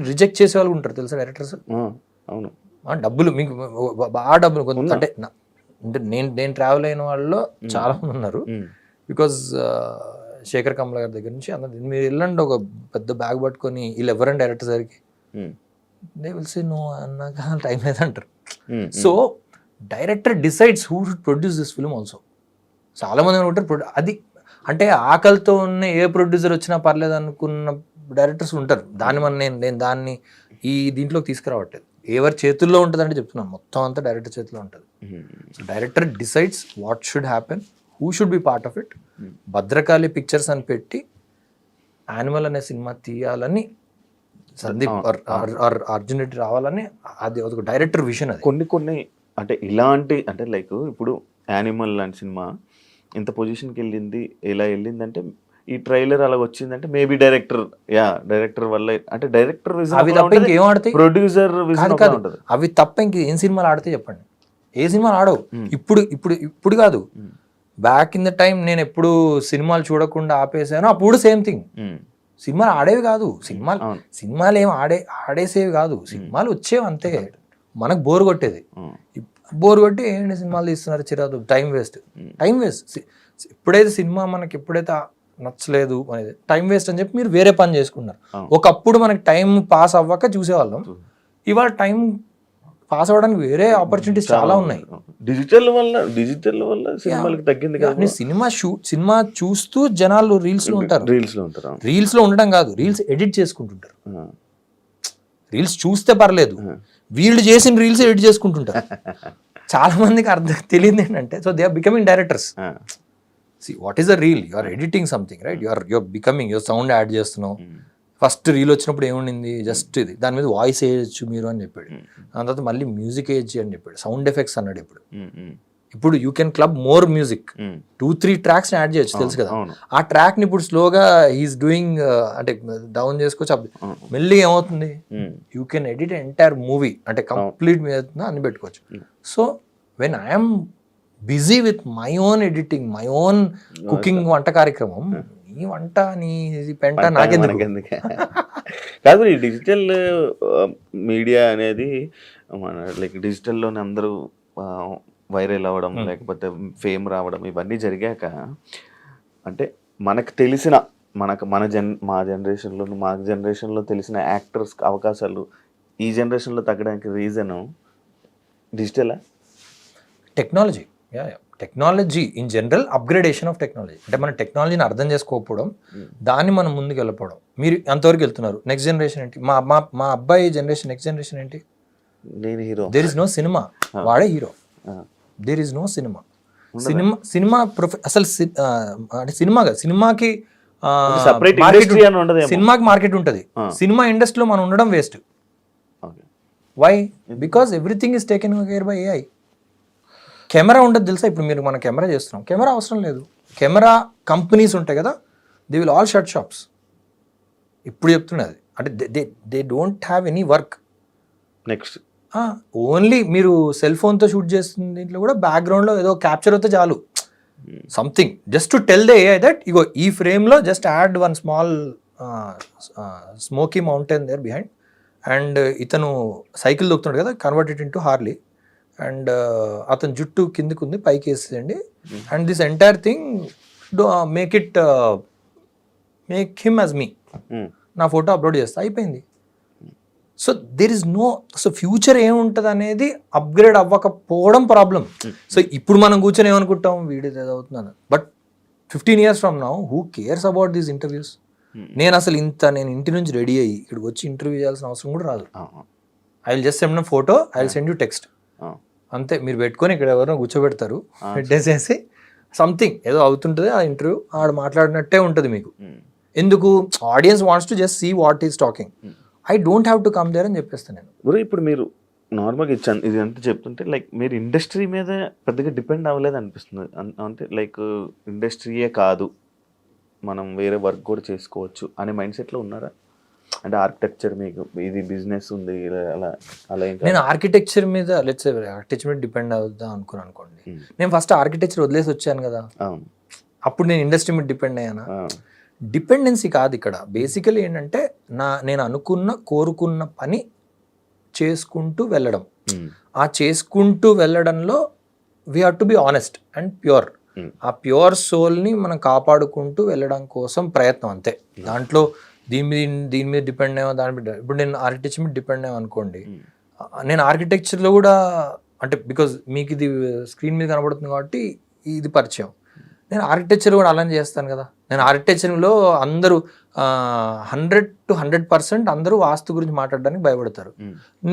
రిజెక్ట్ చేసే వాళ్ళు ఉంటారు తెలుసా డైరెక్టర్స్. అవును, డబ్బులు మీకు బాగా డబ్బులు కొంత అంటే నేను ట్రావెల్ అయిన వాళ్ళలో చాలా మంది ఉన్నారు. బికాజ్ శేఖర్ కమల గారి దగ్గర నుంచి అన్నది, మీరు వెళ్ళండి ఒక పెద్ద బ్యాగ్ పట్టుకొని వీళ్ళు ఎవరైనా డైరెక్టర్ సరికి దే విల్ సే నో అన్నాక టైం లేదంటారు. So director decides who should produce this film also. చాలామంది ఉంటారు అది అంటే ఆకలితో ఉన్న ఏ ప్రొడ్యూసర్ వచ్చినా పర్లేదు అనుకున్న డైరెక్టర్స్ ఉంటారు. నేను దాన్ని ఈ దీంట్లోకి తీసుకురావట్లేదు. ఎవరి చేతుల్లో ఉంటుందంటే చెప్తున్నాను, మొత్తం అంతా డైరెక్టర్ చేతిలో ఉంటుంది. So director decides what should happen, who should be part of it. Bhadrakali pictures అని పెట్టి యానిమల్ అనే సినిమా తీయాలని సందీప్ or అర్జున్ రెడ్డి రావాలని అది ఒక డైరెక్టర్ విషన్. అది కొన్ని అంటే ఇలాంటి అంటే లైక్ ఇప్పుడు యానిమల్ లాంటి సినిమా ఇంత పొజిషన్కి వెళ్ళింది, ఎలా వెళ్ళిందంటే ఈ ట్రైలర్ అలా వచ్చిందంటే మేబీ డైరెక్టర్ వల్ల, అంటే డైరెక్టర్ అవి తప్ప ఇంకేం ఆడతాయి, ప్రొడ్యూసర్ కాదు అవి తప్ప ఇంక ఏం సినిమాలు ఆడితే చెప్పండి, ఏ సినిమాలు ఆడవు. ఇప్పుడు కాదు, బ్యాక్ ఇన్ ద టైం నేను ఎప్పుడు సినిమాలు చూడకుండా ఆపేసాను అప్పుడు సేమ్ థింగ్. సినిమాలు ఆడేవి కాదు, సినిమాలు ఏం ఆడేసేవి కాదు, సినిమాలు వచ్చేవి అంతే. మనకు బోర్ కొట్టేది, బోర్ కొట్టి ఏంటి సినిమాలు తీస్తున్నారు చిరాదు, టైం వేస్ట్. ఎప్పుడైతే సినిమా మనకి ఎప్పుడైతే నచ్చలేదు అనేది టైం వేస్ట్ అని చెప్పి మీరు వేరే పని చేసుకున్నారు. ఒకప్పుడు మనకి టైం పాస్ అవ్వక చూసేవాళ్ళం, ఇవాళ టైం పాస్ అవ్వడానికి వేరే ఆపర్చునిటీస్ చాలా ఉన్నాయి. డిజిటల్ వల్ల సినిమాలకు తగ్గింది కదా. సినిమా చూస్తూ జనాలు రీల్స్ లో ఉంటారు. రీల్స్ లో ఉండడం కాదు, రీల్స్ ఎడిట్ చేసుకుంటుంటారు. రీల్స్ చూస్తే పర్లేదు, వీళ్ళు చేసిన రీల్స్ ఎడిట్ చేసుకుంటుంటారు. చాలా మందికి తెలియదు ఏంటంటే, so they are becoming directors. See, what is a reel? You are editing something, right? You're becoming, your sound add చేస్తున్నావు. ఫస్ట్ రీల్ వచ్చినప్పుడు ఏముండింది, జస్ట్ ఇది, దాని మీద వాయిస్ వేయచ్చు మీరు అని చెప్పాడు. దాని తర్వాత మళ్ళీ మ్యూజిక్ వేయచ్చు అని చెప్పాడు, సౌండ్ ఎఫెక్ట్స్ అన్నాడు. ఇప్పుడు you can club more music, 2-3 tracks add చేయొచ్చు, తెలుసు కదా. ఆ ట్రాక్ ని ఇప్పుడు స్లోగా హీస్ డూయింగ్, అంటే డౌన్ చేసుకోవచ్చు. మెల్లిగా ఏమవుతుంది, you can edit entire movie, అంటే కంప్లీట్ మీద అన్ని పెట్టుకోవచ్చు. So when I'm busy with my own editing, my own cooking, వంట కార్యక్రమం, నీ వంట నీ పెంట నాకెందుకు. కాదు, ఈ డిజిటల్ మీడియా అనేది మన లైక్ డిజిటల్లోనే అందరూ వైరల్ అవ్వడం, లేకపోతే ఫేమ్ రావడం, ఇవన్నీ జరిగాక అంటే మనకు తెలిసిన మా జనరేషన్లో తెలిసిన యాక్టర్స్ అవకాశాలు ఈ జనరేషన్లో తగ్గడానికి రీజను డిజిటలా? Technology. Technology in general, upgradation of technology. అంటే మన టెక్నాలజీని అర్థం చేసుకోకపోవడం, దాన్ని మనం ముందుకు వెళ్ళిపోవడం. మీరు ఎంతవరకు వెళ్తున్నారు? నెక్స్ట్ జనరేషన్ ఏంటి? మా అబ్బాయి జనరేషన్, నెక్స్ట్ జనరేషన్ ఏంటి? నేను hero, there is no cinema, వాడే hero. There is no cinema. అసలు సినిమాకి మార్కెట్ ఉంటుంది. సినిమా ఇండస్ట్రీలో మనం ఉండడం waste. Why? Because everything is taken care by AI. Camera ఉండదు తెలుసా? ఇప్పుడు మీరు మన కెమెరా చేస్తున్నాం, కెమెరా అవసరం లేదు. కెమెరా కంపెనీస్ ఉంటాయి కదా, they will all shut shops. ఇప్పుడు చెప్తున్నది అంటే they don't have any work. Next only మీరు సెల్ ఫోన్తో షూట్ చేస్తున్న దీంట్లో కూడా బ్యాక్గ్రౌండ్లో ఏదో క్యాప్చర్ అవుతే చాలు, something just to tell the AI that ఇగో ఈ ఫ్రేమ్లో just add one small smoky mountain there behind, and ఇతను సైకిల్ దొక్కుతున్నాడు కదా, convert it into Harley, and అతని జుట్టు కిందికి ఉంది, పైకి వేసేయండి, and this entire thing make him as me, నా ఫోటో అప్లోడ్ చేస్తా, అయిపోయింది. So there is no, so future ఏముంటుంది అనేది అప్గ్రేడ్ అవ్వకపోవడం ప్రాబ్లం. సో ఇప్పుడు మనం కూర్చొని ఏమనుకుంటాం, వీడియో ఏదో అవుతున్నాను, but 15 years from now who cares about these interviews? నేను అసలు నేను ఇంటి నుంచి రెడీ అయ్యి ఇక్కడికి వచ్చి ఇంటర్వ్యూ చేయాల్సిన అవసరం కూడా రాదు. I will just send photo, I will send you text, అంతే. మీరు పెట్టుకొని ఇక్కడ ఎవరైనా కూర్చోబెడతారు, పెట్టేసేసి సంథింగ్ ఏదో అవుతుంటుంది, ఆ ఇంటర్వ్యూ ఆడ మాట్లాడినట్టే ఉంటుంది మీకు. ఎందుకు? Audience wants to just see what is talking, I don't have to come there అని చెప్పేస్తాను నేను. ఇప్పుడు మీరు నార్మల్గా ఇది అంతా చెప్తుంటే లైక్ మీరు ఇండస్ట్రీ మీద పెద్దగా డిపెండ్ అవ్వలేదు అనిపిస్తుంది. అంటే లైక్ ఇండస్ట్రీయే కాదు, మనం వేరే వర్క్ కూడా చేసుకోవచ్చు అనే మైండ్ సెట్లో ఉన్నారా? అంటే ఆర్కిటెక్చర్ మీకు ఇది బిజినెస్ ఉంది అలా అలా? నేను ఆర్కిటెక్చర్ మీద ఆర్కిటెక్చర్ మీద డిపెండ్ అవుద్దాం అనుకోండి. నేను ఫస్ట్ ఆర్కిటెక్చర్ వదిలేసి వచ్చాను కదా, అప్పుడు నేను ఇండస్ట్రీ మీద డిపెండ్ అయ్యానా? డిపెండెన్సీ కాదు ఇక్కడ. బేసికలీ ఏంటంటే నేను కోరుకున్న పని చేసుకుంటూ వెళ్ళడం. ఆ చేసుకుంటూ వెళ్ళడంలో we have to be honest and pure. ఆ ప్యూర్ సోల్ని మనం కాపాడుకుంటూ వెళ్ళడం కోసం ప్రయత్నం, అంతే. దాంట్లో దీని మీద డిపెండ్ అయ్యాం, దాని మీద. ఇప్పుడు నేను ఆర్కిటెక్చర్ మీద డిపెండ్ అయ్యాం అనుకోండి, నేను ఆర్కిటెక్చర్లో కూడా అంటే బికాజ్ మీకు ఇది స్క్రీన్ మీద కనబడుతుంది కాబట్టి ఇది పరిచయం. నేను ఆర్కిటెక్చర్ కూడా అలానే చేస్తాను కదా. నేను ఆర్కిటెక్చర్లో అందరూ 100% అందరూ వాస్తు గురించి మాట్లాడడానికి భయపడతారు.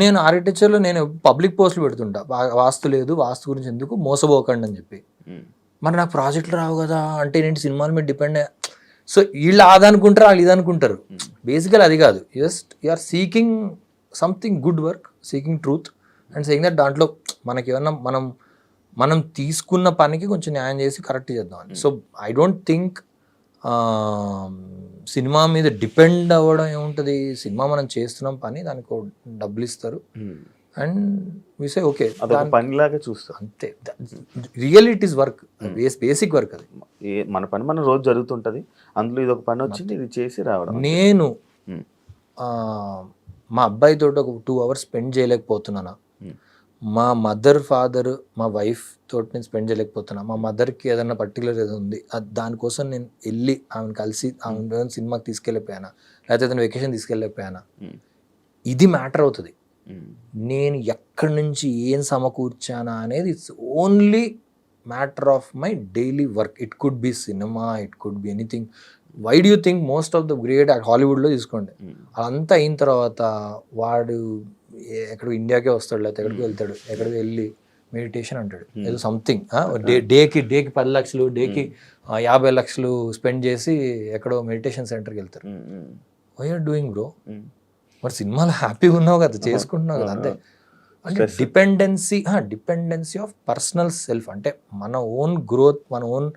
నేను ఆర్కిటెక్చర్లో నేను పబ్లిక్ పోస్టులు పెడుతుంటా, వాస్తు లేదు, వాస్తు గురించి ఎందుకు, మోసపోకండి అని చెప్పి. మరి నాకు ప్రాజెక్టులు రావు కదా అంటే ఏంటి, సినిమాల మీద డిపెండ్ సో వీళ్ళు అది అనుకుంటారు, వాళ్ళు ఇది అనుకుంటారు. బేసికల్ అది కాదు, just you are seeking something good work, seeking truth and saying that దాంట్లో మనకి ఏమన్నా మనం తీసుకున్న పనికి కొంచెం న్యాయం చేసి కరెక్ట్ చేద్దామని. So I don't think cinema మీద డిపెండ్ అవ్వడం ఏముంటుంది. సినిమా మనం చేస్తున్నాం పని, దానికి డబ్బులు ఇస్తారు అండ్ వి సే ఓకే, పనిలాగా చూస్తాం అంతే. Real it is work, basic work అది. మన పని మన రోజు జరుగుతుంటది, అందులో ఇది ఒక పని వచ్చింది, ఇది చేసి రావడం. నేను మా అబ్బాయితో ఒక 2 hours స్పెండ్ చేయలేకపోతున్నానా, మా మదర్ ఫాదర్ మా వైఫ్ తోటి నేను స్పెండ్ చేయలేకపోతున్నా, మా మదర్కి ఏదైనా పర్టికులర్ ఏదో ఉంది దానికోసం నేను వెళ్ళి ఆమెను కలిసి ఆమె సినిమాకి తీసుకెళ్ళిపోయానా, లేకపోతే ఏదైనా వెకేషన్ తీసుకెళ్ళిపోయానా, ఇది మ్యాటర్ అవుతుంది. నేను ఎక్కడి నుంచి ఏం సమకూర్చానా అనేది it's only matter of my daily work. It could be cinema, it could be anything. Why do you think most of the great హాలీవుడ్లో తీసుకోండి, అదంతా అయిన తర్వాత వాడు ఎక్కడికి ఇండియాకే వస్తాడు, లేకపోతే ఎక్కడికి వెళ్తాడు, ఎక్కడికి వెళ్ళి మెడిటేషన్ అంటాడు, ఏదో సంథింగ్ డేకి 10 లక్షలు, డేకి 50 లక్షలు స్పెండ్ చేసి ఎక్కడో మెడిటేషన్ సెంటర్కి వెళ్తారు. Why are doing bro? మరి సినిమాలో హ్యాపీగా ఉన్నావు కదా, చేసుకుంటున్నావు కదా, అంతే. అంటే డిపెండెన్సీ ఆఫ్ పర్సనల్ సెల్ఫ్, అంటే మన ఓన్ గ్రోత్, మన ఓన్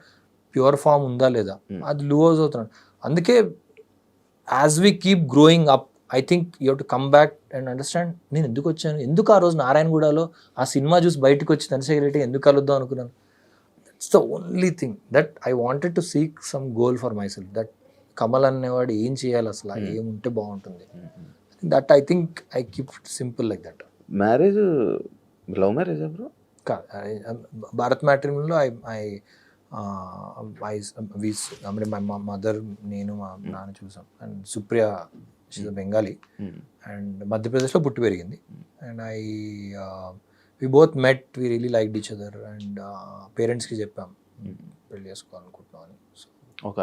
ప్యూర్ ఫామ్ ఉందా లేదా, అది లూజ్ అవుతున్నాడు. అందుకే as we keep growing up, I think you have to come back and understand నేను ఎందుకు వచ్చాను, ఎందుకు ఆ రోజు నారాయణగూడలో ఆ సినిమా చూసి బయటకు వచ్చి చంద్రశేఖర్ రెడ్డి ఎందుకు కలుద్దాం అనుకున్నాను. That's the only thing that I wanted to seek some goal for myself, that Kamal అనేవాడు ఏం చేయాలి అసలు, ఏముంటే బాగుంటుంది. That I think I keep simple like that. Marriage love marriage bro? Bharat మ్యాట్రిమోనీలో మా మదర్, నేను, మా నాన్న చూసాం. And Supriya, she Bengali and మధ్యప్రదేశ్లో పుట్టి పెరిగింది. And we both met, we really liked each other. And పేరెంట్స్కి చెప్పాం పెళ్లి చేసుకోవాలనుకుంటున్నాం అని. సో ఒక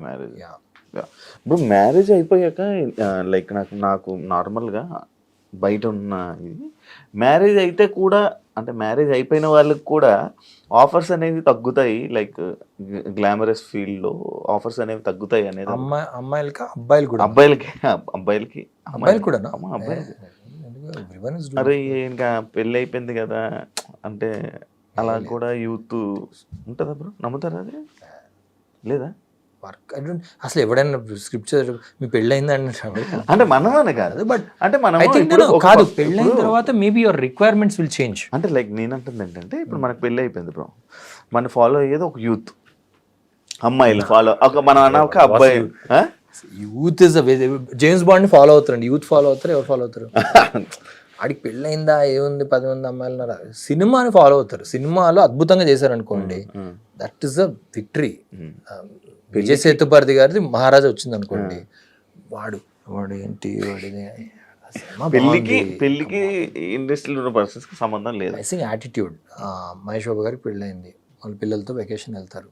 మ్యారేజ్. ఇప్పుడు మ్యారేజ్ అయిపోయాక లైక్ నాకు నార్మల్గా బయట ఉన్న ఇది, మ్యారేజ్ అయితే కూడా, అంటే మ్యారేజ్ అయిపోయిన వాళ్ళకి కూడా ఆఫర్స్ అనేవి తగ్గుతాయి, లైక్ గ్లామరస్ ఫీల్డ్లో ఆఫర్స్ అనేవి తగ్గుతాయి అనేది. అమ్మాయిలకి అబ్బాయిలు కూడా? అబ్బాయిలు కూడా. అరే ఇంకా పెళ్ళి అయిపోయింది కదా అంటే అలా కూడా యూత్ ఉంటుందా బ్రో? నమ్ముతారా అది? లేదా వర్క్ అసలు ఎవడైనా స్క్రిప్చర్ మీ పెళ్ళయింది అంటే మనమనే కాదు, బట్ అంటే మనం కాదు, పెళ్ళైన తర్వాత maybe your requirements will change. అంటే లైక్ నేను అంటుంది ఏంటంటే, ఇప్పుడు మనకు పెళ్ళి అయిపోయింది బ్రో, మన ఫాలో అయ్యేది ఒక యూత్, అమ్మాయిలు ఫాలో మనం అన్న ఒక అబ్బాయి. Youth is James bond follow అవుతారండి, యూత్ ఫాలో అవుతారు. ఎవరు ఫాలో అవుతారు? ఆడికి పెళ్ళయిందా, ఏముంది 10 మంది అమ్మాయిలు ఉన్నారా, సినిమాని ఫాలో అవుతారు. సినిమాలో అద్భుతంగా చేశారనుకోండి, that is a victory. Vijay Sethupathi గారిది మహారాజా వచ్చింది అనుకోండి, వాడు ఏంటి పెళ్ళికి ఇండస్ట్రీలో ఉన్న పర్సన్స్ కి సంబంధం లేదు. I think attitude. Mahesh Babu గారికి పెళ్ళయింది, వాళ్ళ పిల్లలతో వెకేషన్ వెళ్తారు,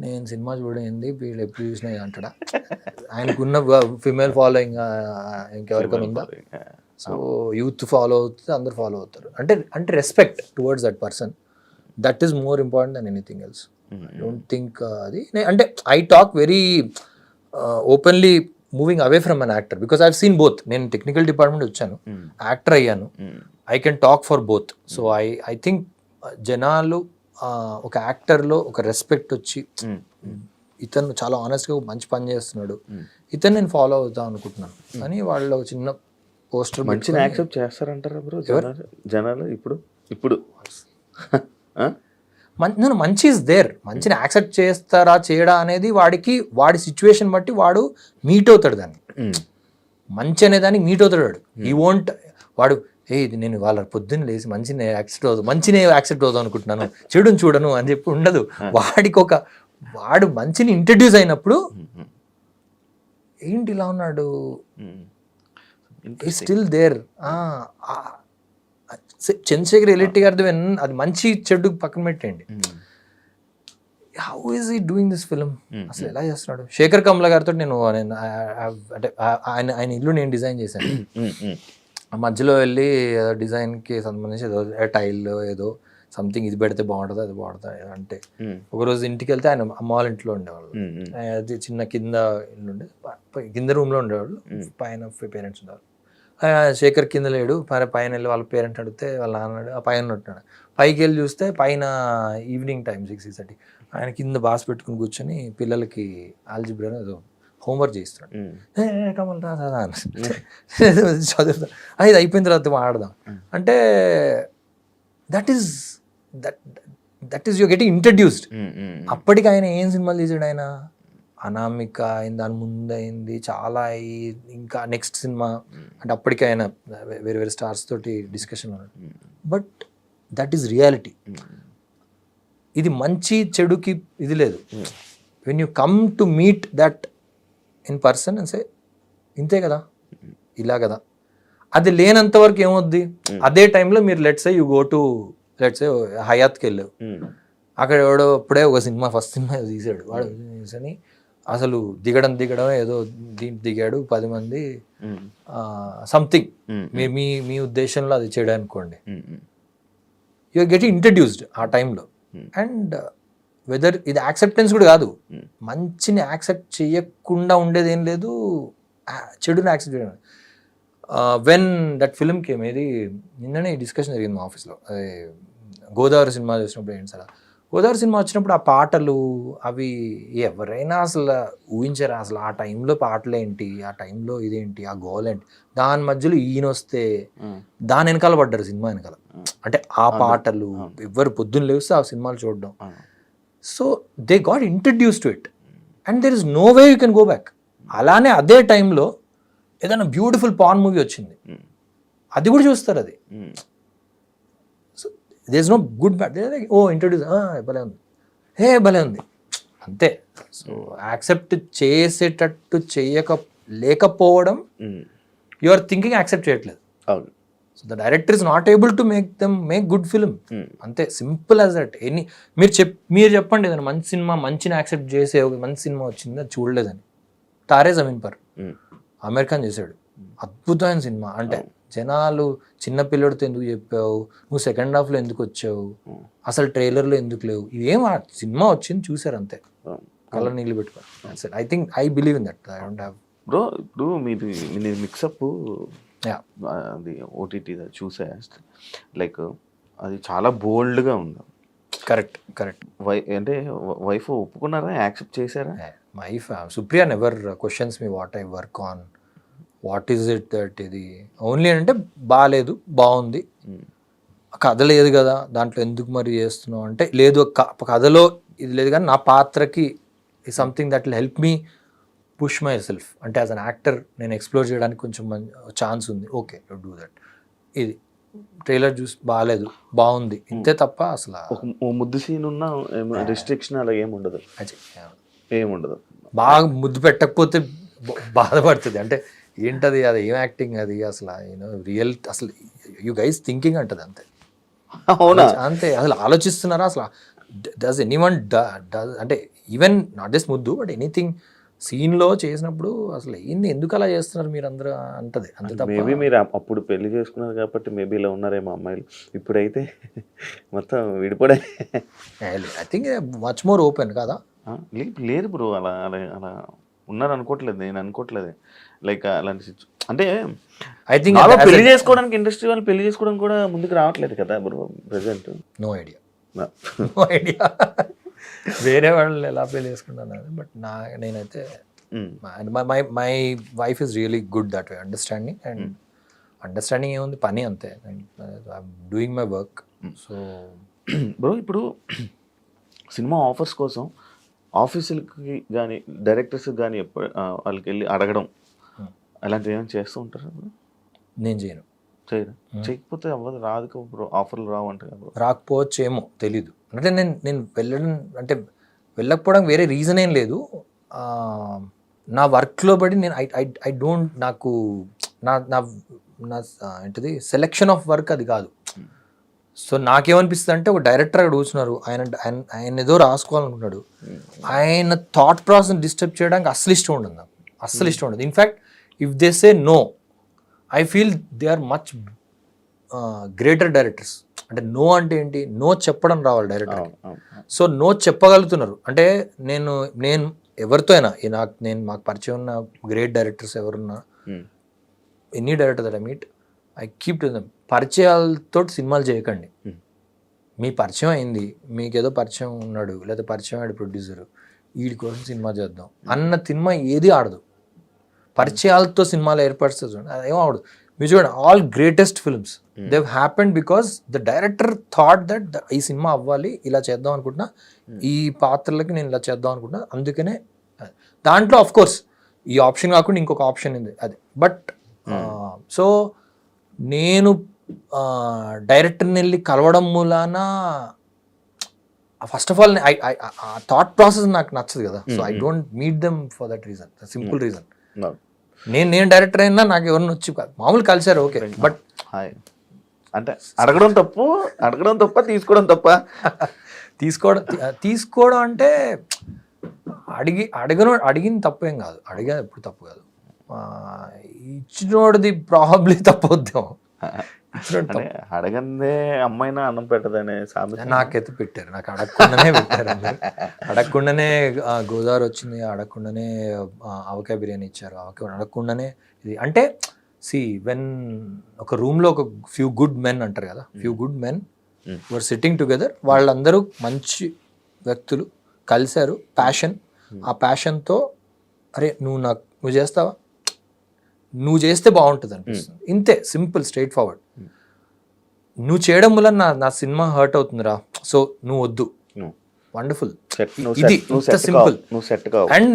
నేను సినిమా చూడేంది వీళ్ళు ఎప్పుడు చూసినా అంటాడా? ఆయనకున్న ఫిమేల్ ఫాలోయింగ్ ఇంకెవరికైనా ఉందా? సో యూత్ ఫాలో అవుతుంది, అందరు ఫాలో అవుతారు. అంటే respect towards that person, that is more important than anything else. I don't think అది, అంటే I talk very openly moving away from an actor, because I have seen both. నేను technical department వచ్చాను, actor అయ్యాను, I can talk for both. So I think జనాలు ఒక యాక్టర్లో ఒక respect వచ్చి, ఇతను చాలా ఆనెస్ట్గా మంచి పని చేస్తున్నాడు, ఇతను నేను ఫాలో అవుతాను అనుకుంటున్నాను అని వాళ్ళు ఒక చిన్న పోస్టర్ మంచిని యాక్సెప్ట్ చేస్తారంటారా బ్రో జనాలు? ఇప్పుడు మంచి ఇస్ దేర్, మంచిని యాక్సెప్ట్ చేస్తారా చేయడా అనేది వాడి సిచ్యువేషన్ బట్టి వాడు మీట్ అవుతాడు దాన్ని. మంచి అనే దానికి మీట్ అవుతాడు వాడు. ఈ వోంట్ వాడు ఇది నేను వాళ్ళ పొద్దున్న లేచి మంచిని యాక్సెప్ట్ అవుదాం అనుకుంటున్నాను, చెడుని చూడను అని చెప్పి ఉండదు. వాడు మంచిని ఇంట్రడ్యూస్ అయినప్పుడు ఏంటి ఇలా ఉన్నాడు, స్టిల్ దేర్. చంద్రశేఖర్ రెడ్డి గారిది అది మంచి చెడు పక్కన పెట్టండి, హౌ ఈజ్ ఈ డూయింగ్ దిస్ ఫిల్మ్, అసలు ఎలా చేస్తున్నాడు? శేఖర్ కమ్ల గారితో నేను అంటే ఆయన ఇల్లు నేను డిజైన్ చేశాను. మధ్యలో వెళ్ళి డిజైన్కి సంబంధించి ఏదో టైల్ ఏదో సంథింగ్ ఇది పెడితే బాగుంటుంది అది బాగుంటుంది అంటే ఒకరోజు ఇంటికి వెళ్తే ఆయన అమ్మ వాళ్ళ ఇంట్లో ఉండేవాళ్ళు, అది చిన్న కింద ఇల్లు ఉండే, కింద రూమ్లో ఉండేవాళ్ళు, పైన పేరెంట్స్ ఉండేవాళ్ళు. శేఖర్ కింద లేడు, పైన వెళ్ళి వాళ్ళ పేరెంట్ అడిగితే వాళ్ళ నాన్న ఆ పైన ఉంటున్నాడు. పైకి వెళ్ళి చూస్తే పైన ఈవినింగ్ టైం 6-6:30 ఆయన కింద బాస్ పెట్టుకుని కూర్చొని పిల్లలకి ఆల్జిబ్రా ఏదో హోంవర్క్ చేస్తున్నాడు. కమల్ రా చదువుతా, ఇది అయిపోయిన తర్వాత ఆడదాం అంటే that is you're getting introduced. అప్పటికి ఆయన ఏం సినిమాలు తీసాడు, ఆయన అనామిక అయింది, దాని ముందు అయింది చాలా, ఇంకా నెక్స్ట్ సినిమా అంటే అప్పటికి ఆయన వేరే వేరే స్టార్స్ తోటి డిస్కషన్ ఉన్నాడు. But that is reality. ఇది మంచి చెడుకి ఇది లేదు. When you come to meet that in person and say ఇంతే కదా, ఇలా కదా, అది లేనంత వరకు ఏమవుద్ది, అదే టైంలో మీరు let's say you go to let's say హయాత్కి వెళ్ళావు, అక్కడ ఎవడో అప్పుడే ఒక సినిమా ఫస్ట్ సినిమా తీసాడు వాడు అని అసలు దిగడం ఏదో దీంట్లో దిగాడు 10 మంది సంథింగ్, మీ మీ ఉద్దేశంలో అది చెడు అనుకోండి, యూఆర్ గెటింగ్ ఇంట్రడ్యూస్డ్ ఆ టైంలో. అండ్ వెదర్ ఇది యాక్సెప్టెన్స్ కూడా కాదు, మంచిని యాక్సెప్ట్ చేయకుండా ఉండేది ఏం లేదు, చెడుని యాక్సెప్ట్ చేయడం. వెన్ దట్ ఫిల్మ్ కేమ్, ఏది నిన్ననే డిస్కషన్ జరిగింది మా ఆఫీస్లో, గోదావరి సినిమా చూసినప్పుడు ఏంటి సార్, గోదావరి సినిమా వచ్చినప్పుడు ఆ పాటలు అవి ఎవరైనా అసలు ఊహించారా, అసలు ఆ టైంలో పాటలు ఏంటి, ఆ టైంలో ఇదేంటి, ఆ గోల్ ఏంటి, దాని మధ్యలో ఈయన వస్తే దాని వెనకాల పడ్డారు సినిమా వెనకాల. అంటే ఆ పాటలు ఎవరు పొద్దున్న లేస్తే ఆ సినిమాలు చూడడం. So they got introduce to it and there is no way you can go back. అలానే అదే టైంలో ఏదైనా బ్యూటిఫుల్ పాన్ మూవీ వచ్చింది, అది కూడా చూస్తారు. అది so there is no good bad, oh introduce భలే ఉంది, భలే ఉంది అంతే. సో యాక్సెప్ట్ చేసేటట్టు లేకపోవడం, యు ఆర్ థింకింగ్ యాక్సెప్ట్ చేయట్లేదు. So the director is not able to make good film, అంతే, సింపుల్ యాజ్ దట్. మీరు చెప్పండి ఏదైనా మంచి సినిమా, మంచిని యాక్సెప్ట్ చేసే ఒక మంచి సినిమా వచ్చింది అది చూడలేదని. తారే జమీన్ పర్ ఆమిర్ ఖాన్ చేశాడు, అద్భుతమైన సినిమా. అంటే జనాలు చిన్న పిల్లడితో ఎందుకు చెప్పావు, నువ్వు సెకండ్ హాఫ్లో ఎందుకు వచ్చావు, అసలు ట్రైలర్లో ఎందుకు లేవు, ఇవేం ఆ సినిమా వచ్చింది చూసారు అంతే, కలర్ నీళ్ళు పెట్టుకోవాలి. I think I believe in that. I don't have bro. ఇప్పుడు మీది మిక్సప్ అది ఓటీటీ చూసా, లైక్ అది చాలా బోల్డ్గా ఉంది. కరెక్ట్ అంటే వైఫ్ ఒప్పుకున్నారా, యాక్సెప్ట్ చేశారా? Wife Supriya never questions me what I work on, what is it that, ఇది ఓన్లీ అంటే బాగాలేదు, బాగుంది, కథ లేదు కదా దాంట్లో ఎందుకు మరి చేస్తున్నావు అంటే, లేదు కథలో ఇది లేదు కానీ నా పాత్రకి something that will help me push my self, అంటే యాజ్ అన్ యాక్టర్ నేను ఎక్స్ప్లోర్ చేయడానికి కొంచెం ఛాన్స్ ఉంది, ఓకే యు డూ దట్. ఇది ట్రైలర్ చూసి బాగాలేదు, బాగుంది, ఇంతే తప్ప అసలు ఓ ముద్దు సీన్ ఉన్న రెస్ట్రిక్షన్ అలా ఏముండదు, ఏముండదు. బాగా ముద్దు పెట్టకపోతే బాధపడుతుంది, అంటే ఏంటది, అది ఏం యాక్టింగ్ అది, అసలు రియల్, అసలు యూ గైస్ థింకింగ్ అంటది అంతే. అవునా? అంతే, అసలు ఆలోచిస్తున్నారా అసలు, డస్ ఎనీవన్ అంటే ఈవెన్ నాట్ జస్ట్ ముద్దు బట్ ఎనీథింగ్ సీన్లో చేసినప్పుడు అసలు ఏంది, ఎందుకు అలా చేస్తున్నారు మీరు అందరూ అంటది అంతే తప్ప. మేబీ మీరు అప్పుడు పెళ్లి చేసుకున్నారు కాబట్టి మేబీ ఇలా ఉన్నారేమో అమ్మాయిలు, ఇప్పుడైతే మొత్తం విడిపడే. I think much more open కదా. లేదు బ్రో, అలా అలా అలా ఉన్నారు అనుకోవట్లేదు, నేను అనుకోవట్లేదు. లైక్ అలాంటి అంటే ఐ థింక్ పెళ్లి చేసుకోవడానికి ఇండస్ట్రీ వాళ్ళు పెళ్లి చేసుకోవడానికి కూడా ముందుకు రావట్లేదు కదా బ్రో ప్రెసెంట్. నో ఐడియా వేరే వాళ్ళు ఎలా పెళ్లి చేసుకుంటాను, బట్ నేనైతే my wife is really good that way, understanding ఏముంది, పని అంతే, doing my work. So bro ఇప్పుడు సినిమా ఆఫర్స్ కోసం ఆఫీసులకి కానీ డైరెక్టర్స్కి కానీ ఎప్పుడు వాళ్ళకి వెళ్ళి అడగడం అలాంటివి ఏమైనా చేస్తూ ఉంటారా? నేను చేయను. చేయకపోతే అవ్వదు, రాదు బ్రో, ఆఫర్లు రావు అంటే రాకపోవచ్చు ఏమో తెలీదు. అంటే నేను వెళ్ళడం అంటే వెళ్ళకపోవడానికి వేరే రీజన్ ఏం లేదు, నా వర్క్లో బట్టి నేను ఐ డోంట్, నాకు నా ఏంటిది సెలెక్షన్ ఆఫ్ వర్క్ అది కాదు. సో నాకేమనిపిస్తుంది అంటే, ఒక డైరెక్టర్ అక్కడ కూర్చున్నారు, ఆయన ఏదో రాసుకోవాలనుకుంటున్నాడు, ఆయన థాట్ ప్రాసెస్ డిస్టర్బ్ చేయడానికి అస్సలు ఇష్టం ఉండదు నాకు, అస్సలు ఇష్టం ఉండదు. In fact if they say no, I feel they are much greater directors. అంటే నో అంటే ఏంటి, నో చెప్పడం రావాలి డైరెక్టర్. అవును, అవును. సో నో చెప్పగలుగుతున్నారు. అంటే నేను ఎవరితో అయినా మాకు పరిచయం ఉన్న గ్రేట్ డైరెక్టర్స్ ఎవరున్నా, Hmm. Any director that I meet, I keep to them, పరిచయాలతో సినిమాలు చేయకండి. Hmm. మీ పరిచయం అయింది, మీకు ఏదో పరిచయం ఉన్నాడు, లేదా పరిచయం అయ్యాడు ప్రొడ్యూసర్, వీడి కోసం సినిమా చేద్దాం అన్న సినిమా ఏది ఆడదు. పరిచయాలతో సినిమాలు ఏర్పరుస్తుంది చూడండి, అదేమో ఆడదు. మీరు చూడండి, all greatest films they happened because the director thought that ఈ సినిమా అవ్వాలి, ఇలా చేద్దాం అనుకుంటున్నా, ఈ పాత్రలకి నేను ఇలా చేద్దాం అనుకుంటున్నా, అందుకనే. దాంట్లో ఆఫ్ కోర్స్ ఈ ఆప్షన్ కాకుండా ఇంకొక ఆప్షన్ ఉంది అది. బట్ సో నేను డైరెక్టర్ని వెళ్ళి కలవడం మూలాన ఫస్ట్ ఆఫ్ ఆల్ ఆ థాట్ ప్రాసెస్ నాకు నచ్చదు కదా. So I don't meet them for that reason, simple reason. నేను డైరెక్టర్ అయినా నాకు ఎవరిని వచ్చి మామూలు కలిసారు ఓకే, బట్ అంటే అడగడం తప్ప తీసుకోవడం తప్ప. తీసుకోవడం అంటే అడిగిన తప్పేం కాదు, అడిగా ఎప్పుడు తప్పు కాదు. ఇచ్చినోడిది ప్రాబ్లీ తప్పొద్దాం. అడగందే అమ్మాయినా అన్నం పెట్టదనే సామెత నాకైతే పెట్టారు, నాకు అడగకుండానే పెట్టారు. అడగకుండానే గోదావరి వచ్చింది, అడగకుండానే ఆవకాయ బిర్యానీ ఇచ్చారు, అడగకుండానే ఇది. అంటే వెన్ ఒక రూమ్లో ఒక ఫ్యూ గుడ్ మెన్ అంటారు కదా, ఫ్యూ గుడ్ మెన్ వర్ సిట్టింగ్ టుగెదర్, వాళ్ళందరూ మంచి వ్యక్తులు కలిశారు, ప్యాషన్, ఆ ప్యాషన్తో అరే నువ్వు చేస్తావా, నువ్వు చేస్తే బాగుంటుంది అనిపిస్తుంది. ఇంతే, సింపుల్, స్ట్రైట్ ఫార్వర్డ్. నువ్వు చేయడం వల్ల నా సినిమా హర్ట్ అవుతుందిరా, సో నువ్వు వద్దు, వండర్ఫుల్, ఇది ఇంత సింపుల్. అండ్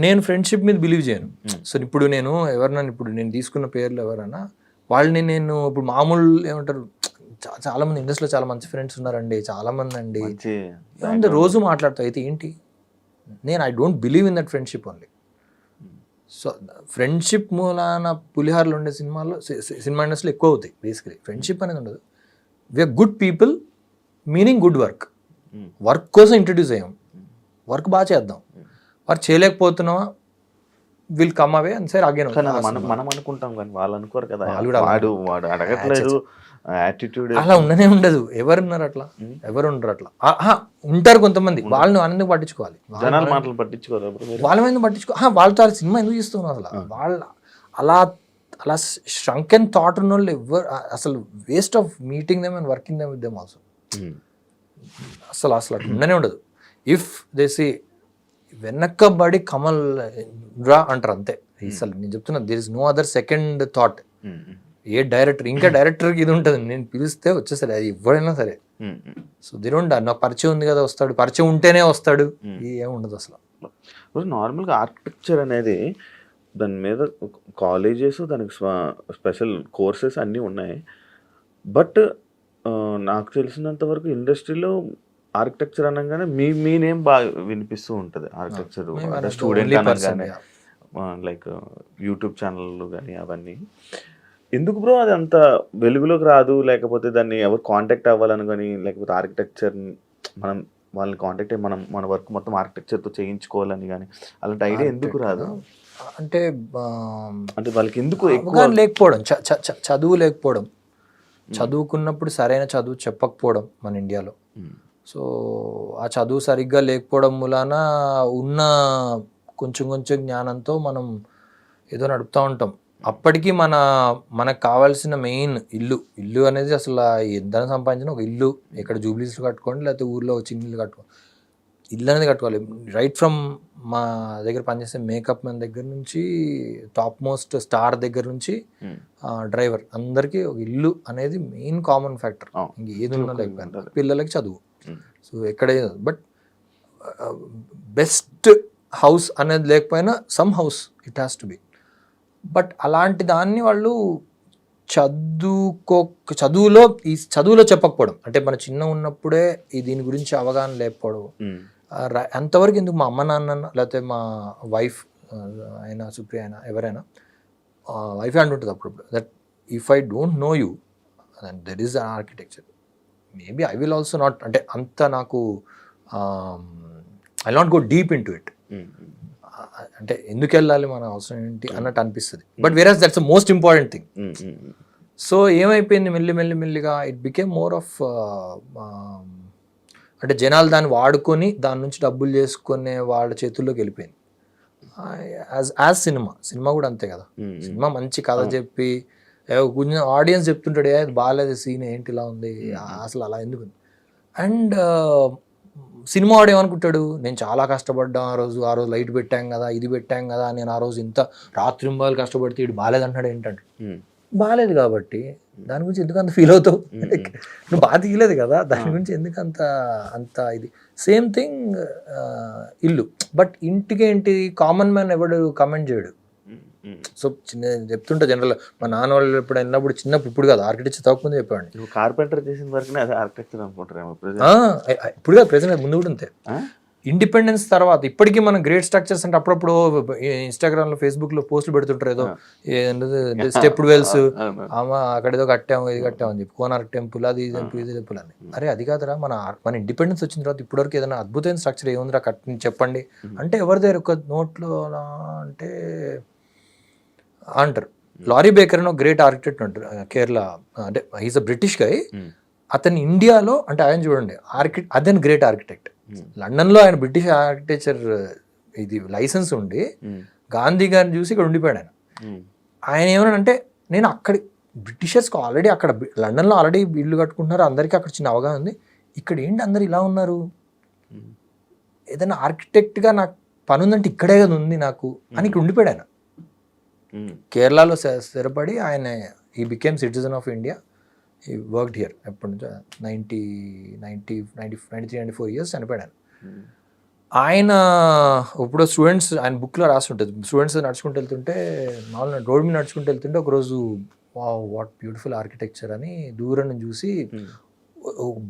నేను ఫ్రెండ్షిప్ మీద బిలీవ్ చేయను. సో ఇప్పుడు నేను తీసుకున్న పేర్లు ఎవరైనా వాళ్ళని నేను ఇప్పుడు మామూలు ఏమంటారు, చాలా మంది ఇండస్ట్రీలో చాలా మంచి ఫ్రెండ్స్ ఉన్నారండి, చాలా మంది అండి, రోజు మాట్లాడతావు, అయితే ఏంటి, I don't believe in that friendship only. So friendship మూలాన పులిహార్లు ఉండే సినిమా ఇండస్ట్రీలో ఎక్కువ అవుతాయి. బేసికలీ ఫ్రెండ్షిప్ అనేది ఉండదు. We're good people, meaning good work. Work కోసం ఇంట్రడ్యూస్ అయ్యాం, వర్క్ బాగా చేద్దాం. వర్క్ చేయలేకపోతున్నావా, విల్ కమ్ అవే అండ్ సరే అగైన్. మనం అనుకుంటాం కానీ వాళ్ళు అనుకోరు కదా, వాడు అడగట్లేదు, యాటిట్యూడ్ అలా ఉండనే ఉండదు. ఎవరున్నారు అట్లా, ఎవరు ఉండరు అట్లా. ఉంటారు కొంతమంది, వాళ్ళని ఆనందం పట్టించుకోవాలి, జనాల మాటలు పట్టించుకోవాలి, వాళ్ళ మీద పట్టించుకో. వాళ్ళతో సినిమా ఎందుకు ఇస్తున్నావు అసలు, వాళ్ళ అలా స్ట్రంక్ అండ్ థాట్ ఉన్న వాళ్ళు ఎవరు అసలు waste of meeting them and working them with them also. అసలు అట్లా ఉండనే ఉండదు. ఇఫ్ దే సే వెనక్కబడి కమల్ రా అంటారు అంతే. అసలు నేను చెప్తున్నా, there is no other second thought. ఏ డైరెక్టర్, ఇంకా డైరెక్టర్కి ఇది ఉంటుంది, నేను పిలిస్తే వచ్చేసరి, అది ఎవరైనా సరే. సో దిరోండా నాకు పరిచయం ఉంది కదా వస్తాడు, పరిచయం ఉంటేనే వస్తాడు, ఏముండదు అసలు. నార్మల్గా ఆర్కిటెక్చర్ అనేది దాని మీద కాలేజెస్, దానికి స్పెషల్ కోర్సెస్ అన్నీ ఉన్నాయి. బట్ నాకు తెలిసినంత వరకు ఇండస్ట్రీలో ఆర్కిటెక్చర్ అనగానే మీ నేమ్ బాగా వినిపిస్తూ ఉంటుంది. ఆర్కిటెక్చర్ స్టూడెంట్ అనగానే, లైక్ యూట్యూబ్ ఛానళ్ళు కానీ అవన్నీ. ఎందుకు బ్రో అది అంత వెలుగులోకి రాదు, లేకపోతే దాన్ని ఎవరు కాంటాక్ట్ అవ్వాలని కానీ, లేకపోతే ఆర్కిటెక్చర్ మనం వాళ్ళని కాంటాక్ట్ అయ్యి మన వర్క్ మొత్తం ఆర్కిటెక్చర్తో చేయించుకోవాలని కానీ అలాంటి ఐడియా ఎందుకు రాదు? అంటే వాళ్ళకి ఎందుకు ఎక్కువ లేకపోవడం, చదువు లేకపోవడం, చదువుకున్నప్పుడు సరైన చదువు చెప్పకపోవడం మన ఇండియాలో. సో ఆ చదువు సరిగ్గా లేకపోవడం మూలాన ఉన్న కొంచెం జ్ఞానంతో మనం ఏదో నడుపుతూ ఉంటాం. అప్పటికి మనకు కావాల్సిన మెయిన్ ఇల్లు అనేది అసలు ఎంత సంపాదించిన ఒక ఇల్లు, ఇక్కడ జూబ్లీస్లో కట్టుకోండి, లేకపోతే ఊర్లో చిన్న ఇల్లు కట్టుకోండి, ఇల్లు అనేది కట్టుకోవాలి. రైట్ ఫ్రమ్ మా దగ్గర పనిచేసే మేకప్ మ్యాన్ దగ్గర నుంచి టాప్ మోస్ట్ స్టార్ దగ్గర నుంచి డ్రైవర్ అందరికీ ఒక ఇల్లు అనేది మెయిన్ కామన్ ఫ్యాక్టర్. ఇంక ఏది ఉన్నా లేకపోయినా పిల్లలకి చదువు. సో ఎక్కడే, బట్ బెస్ట్ హౌస్ అనేది లేకపోయినా some house it has to be. But అలాంటి దాన్ని వాళ్ళు చదువులో చెప్పకపోవడం, అంటే మన చిన్న ఉన్నప్పుడే దీని గురించి అవగాహన లేకపోవడం. అంతవరకు ఎందుకు మా అమ్మ నాన్న లేకపోతే మా వైఫ్ అయినా సుప్రియ అయినా ఎవరైనా వైఫ్ అంటుంటుంది అప్పుడప్పుడు, that if I don't know you then there is an architecture, maybe I will also not, అంటే అంత నాకు I not go deep into it. అంటే ఎందుకు వెళ్ళాలి, మన అవసరం ఏంటి అన్నట్టు అనిపిస్తుంది. But whereas that's the most important thing. So ఏమైపోయింది మెల్లిగా ఇట్ బికేమ్ మోర్ ఆఫ్ అంటే జనాలు దాన్ని వాడుకొని దాని నుంచి డబ్బులు చేసుకునే వాళ్ళ చేతుల్లోకి వెళ్ళిపోయింది. యాజ్ సినిమా కూడా అంతే కదా. సినిమా మంచి కథ చెప్పి కొంచెం ఆడియన్స్ చెప్తుంటాడు ఇది బాగాలేదు సీన్ ఏంటి ఇలా ఉంది అసలు అలా ఎందుకు. అండ్ సినిమా వాడు ఏమనుకుంటాడు, నేను చాలా కష్టపడ్డాను ఆ రోజు లైట్ పెట్టాం కదా, ఇది పెట్టాం కదా, నేను ఆ రోజు ఇంత రాత్రింబాలు కష్టపడితే ఇటు బాగాలేదు అంటాడు. ఏంటంటే బాగాలేదు కాబట్టి దాని గురించి ఎందుకు అంత ఫీల్ అవుతావు, నువ్వు బాగా తీయలేదు కదా దాని గురించి ఎందుకు అంత ఇది. సేమ్ థింగ్ ఇల్లు. బట్ ఇంటికి ఏంటి కామన్ మ్యాన్ ఎవడు కమెంట్ చేయడు. సో చిన్న చెప్తుంటా జనరల్ మా నాన్న వాళ్ళు ఎప్పుడు వెళ్ళినప్పుడు చిన్నప్పుడు, ఇప్పుడు కాదు ఆర్కిటెక్చర్ తప్పకుండా చెప్పాడు. నువ్వు కార్పెంటర్ చేసిన వరకు అదే ఆర్కిటెక్చర్ అనుకుంటారేమో ఇప్పుడు కాదు ప్రెసెంట్, ముందు కూడా అంతే. ఇండిపెండెన్స్ తర్వాత ఇప్పటికీ మనం గ్రేట్ స్ట్రక్చర్స్ అంటే అప్పుడప్పుడు ఇన్స్టాగ్రామ్ లో ఫేస్బుక్ లో పోస్టులు పెడుతుంటారు, ఏదో స్టెప్డ్ వెల్స్ అక్కడ ఏదో కట్టాము ఇది కట్టాము అని చెప్పి, కోనార్క్ టెంపుల్ అది ఇది టెంపుల్ అని. అరే అది కాదురా, మన ఇండిపెండెన్స్ వచ్చిన తర్వాత ఇప్పటివరకు ఏదైనా అద్భుతమైన స్ట్రక్చర్ ఏముందిరా కట్టి చెప్పండి అంటే ఎవరి దగ్గర ఒక నోట్లో అంటే అంటారు. లారీ బేకర్ అని ఒక గ్రేట్ ఆర్కిటెక్ట్ అంటారు కేరళ, అంటే హీస్ అ బ్రిటిష్ గై. అతను ఇండియాలో అంటే ఆయన చూడండి అతను గ్రేట్ ఆర్కిటెక్ట్. లండన్ లో ఆయన బ్రిటిష్ ఆర్కిటెక్చర్ ఇది లైసెన్స్ ఉండి గాంధీ గారిని చూసి ఇక్కడ ఉండిపోయాడు ఆయన. ఆయన ఏమన్నాడంటే నేను అక్కడ బ్రిటిషర్స్కి ఆల్రెడీ అక్కడ లండన్లో ఆల్రెడీ ఇల్లు కట్టుకుంటున్నారు, అందరికీ అక్కడ చిన్న అవగాహన ఉంది, ఇక్కడ ఏంటి అందరు ఇలా ఉన్నారు, ఏదైనా ఆర్కిటెక్ట్గా నాకు పని ఉందంటే ఇక్కడే కదా ఉంది నాకు అని ఇక్కడ ఉండిపోయాడు ఆయన. కేరళలో స్థిరపడి ఆయన he became citizen of India. ఈ వర్క్డ్ హియర్ ఎప్పటి నుంచో 93-94 ఇయర్స్ చనిపోయాడు. ఆయన ఇప్పుడు స్టూడెంట్స్ ఆయన బుక్లో రాస్తుంటుంది, స్టూడెంట్స్ నడుచుకుంటూ వెళ్తుంటే మామూలు రోడ్ మీద నడుచుకుంటూ వెళ్తుంటే ఒకరోజు వాట్ బ్యూటిఫుల్ ఆర్కిటెక్చర్ అని దూరం నుంచి చూసి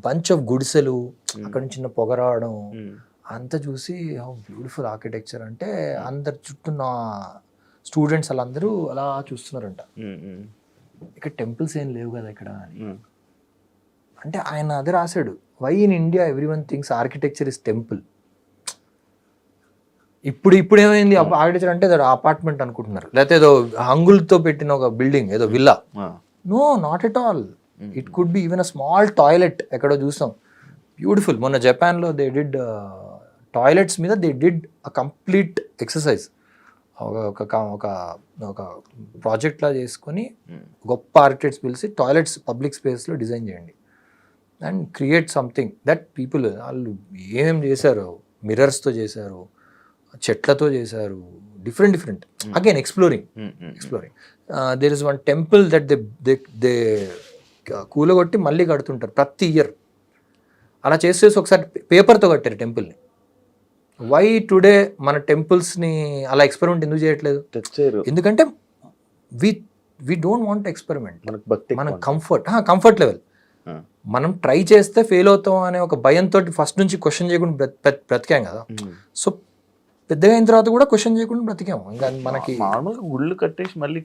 బంచ్ ఆఫ్ గుడిసెలు అక్కడ నుంచి చిన్న పొగ రావడం అంతా చూసి బ్యూటిఫుల్ ఆర్కిటెక్చర్ అంటే అందరు చుట్టూ స్టూడెంట్స్ వాళ్ళందరూ అలా చూస్తున్నారంట, ఇక్కడ టెంపుల్స్ ఏం లేవు కదా ఇక్కడ అని. అంటే ఆయన అదే రాశాడు, why in India every one thinks architecture is temple. ఇప్పుడు ఏమైంది ఆర్కిటెక్చర్ అంటే అపార్ట్మెంట్ అనుకుంటున్నారు, లేకపోతే ఏదో హంగులతో పెట్టిన ఒక బిల్డింగ్ ఏదో villa. No, not at all. It could be even a small toilet. ఎక్కడో చూసాం బ్యూటిఫుల్, మొన్న జపాన్లో దే డిడ్ టాయిలెట్స్ మీద they did a complete exercise. ఒక ప్రాజెక్ట్లా చేసుకొని గొప్ప ఆర్కిటెక్ట్స్ పిలిచి టాయిలెట్స్ పబ్లిక్ స్పేస్లో డిజైన్ చేయండి and create something that people. వాళ్ళు ఏమేం చేశారు, మిర్రర్స్తో చేశారు, చెట్లతో చేశారు, different again exploring. There is one temple that they కూలగొట్టి మళ్ళీ కడుతుంటారు ప్రతి ఇయర్. అలా చేసేసి ఒకసారి పేపర్తో కట్టారు టెంపుల్ని. వై టుడే మన టెంపుల్స్ని అలా ఎక్స్పెరిమెంట్ ఎందుకు చేయట్లేదు? ఎందుకంటే వి డోంట్ వాంట్ ఎక్స్పెరిమెంట్. మన కంఫర్ట్ లెవెల్ మనం ట్రై చేస్తే ఫెయిల్ అవుతాం అనే ఒక భయంతో ఫస్ట్ నుంచి క్వశ్చన్ చేయకుండా బ్రతికాం కదా. సో పెద్దగా అయిన తర్వాత కూడా క్వశ్చన్ చేయకుండా బ్రతికాము. ఇంకా మనకి గుళ్ళు కట్టేసి మళ్ళీ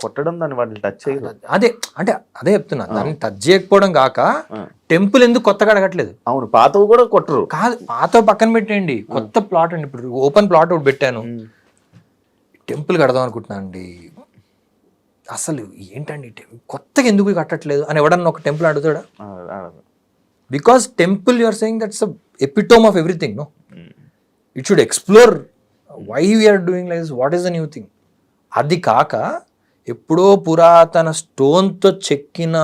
కొట్టడం, దాన్ని వాటిని టచ్ చేయదు. అదే చెప్తున్నా, దాన్ని టచ్ చేయకపోవడం కాక టెంపుల్ ఎందుకు కొత్తగా అడగట్లేదు? అవును, పాతవి కూడా కొట్టరు. కాదు, పాత పక్కన పెట్టేయండి, కొత్త ప్లాట్ అండి. ఇప్పుడు ఓపెన్ ప్లాట్ ఒకటి పెట్టాను, టెంపుల్ కడదాం అనుకుంటున్నాను అండి, అసలు ఏంటండి కొత్తగా ఎందుకు కట్టట్లేదు అని ఎవడన్నా ఒక టెంపుల్ అడుగుతాడా? Because temple you are saying that's epitome of everything. No, it should explore why we are doing like this, what is the new thing. అది కాక ఎప్పుడో పురాతన స్టోన్తో చెక్కిన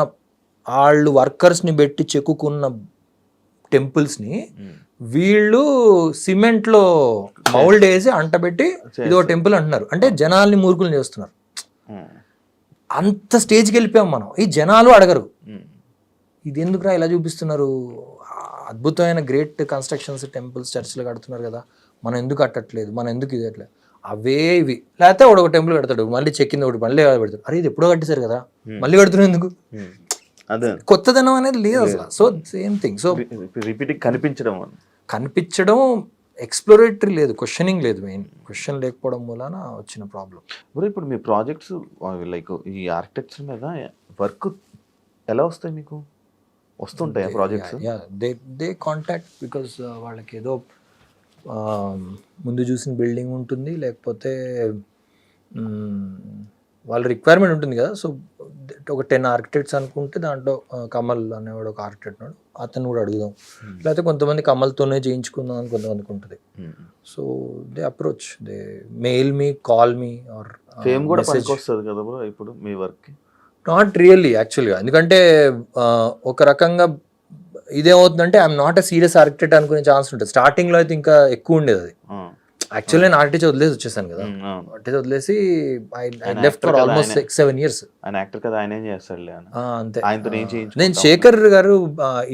వాళ్ళు వర్కర్స్ని పెట్టి చెక్కుకున్న టెంపుల్స్ని వీళ్ళు సిమెంట్లో మౌల్డ్ వేసి అంటబెట్టి ఇదో టెంపుల్ అంటున్నారు. అంటే జనాల్ని మూర్ఖులు చేస్తున్నారు. అంత స్టేజ్కి వెళ్ళిపోయాం మనం. ఈ జనాలు అడగరు ఇది ఎందుకురా ఇలా చూపిస్తున్నారు, అద్భుతమైన గ్రేట్ కన్స్ట్రక్షన్స్ టెంపుల్స్ చర్చ్లు కడుతున్నారు కదా, మనం ఎందుకు కట్టట్లేదు, మనం ఎందుకు ఇది అట్లేదు అవే ఇవి. లేకపోతే ఒక టెంపుల్ కడతాడు, మళ్ళీ చెక్కింది ఒకటి మళ్ళీ పెడతాడు, అరే ఇది ఎప్పుడో కట్టేశారు కదా మళ్ళీ కడుతున్నారు ఎందుకు, కొత్తదనం అనేది లేదు అసలు. So same thing. సో కనిపించడం ఎక్స్ప్లోరేటరీ లేదు, క్వశ్చనింగ్ లేదు. మెయిన్ క్వశ్చన్ లేకపోవడం మూలాన వచ్చిన ప్రాబ్లం. ఇప్పుడు మీ ప్రాజెక్ట్స్ లైక్ ఈ ఆర్కిటెక్చర్ మీద వర్క్ ఎలా వస్తాయి మీకు? వస్తుంటాయి ప్రాజెక్ట్స్? దే కాంటాక్ట్ బికాస్ వాళ్ళకి ఏదో ముందు చూసిన బిల్డింగ్ ఉంటుంది, లేకపోతే వాళ్ళ రిక్వైర్మెంట్ ఉంటుంది కదా. సో ఒక 10 ఆర్కిటెక్ట్స్ అనుకుంటే దాంట్లో కమల్ అనేవాడు ఒక ఆర్కిటెక్ట్ ఉన్నాడు, అతను కూడా అడుగుదాం. లేకపోతే కొంతమంది కమల్తోనే చేయించుకుందాం అని కొంతమందికి ఉంటుంది. So they approach, they mail me, call me or fame కూడా పనికొస్తుంది కదా బ్రో ఇప్పుడు మీ వర్క్కి? నాట్ రియల్లీ యాక్చువల్గా, ఎందుకంటే ఒక రకంగా ఇదేమవుతుందంటే I'm not a serious architect అనుకునే ఛాన్స్ ఉంటుంది. స్టార్టింగ్లో అయితే ఇంకా ఎక్కువ ఉండేది అది. యాక్చువల్లీ నేను ఆర్కిటెక్చర్ వదిలేసి వచ్చేసాను కదా, ఆర్కిటెక్చర్ వదిలేసి I left for almost 6-7 years. ఆయన యాక్టర్ కదా, ఆయన ఏం చేస్తాడులే అంతే. ఆయనతో నేను శేఖర్ గారు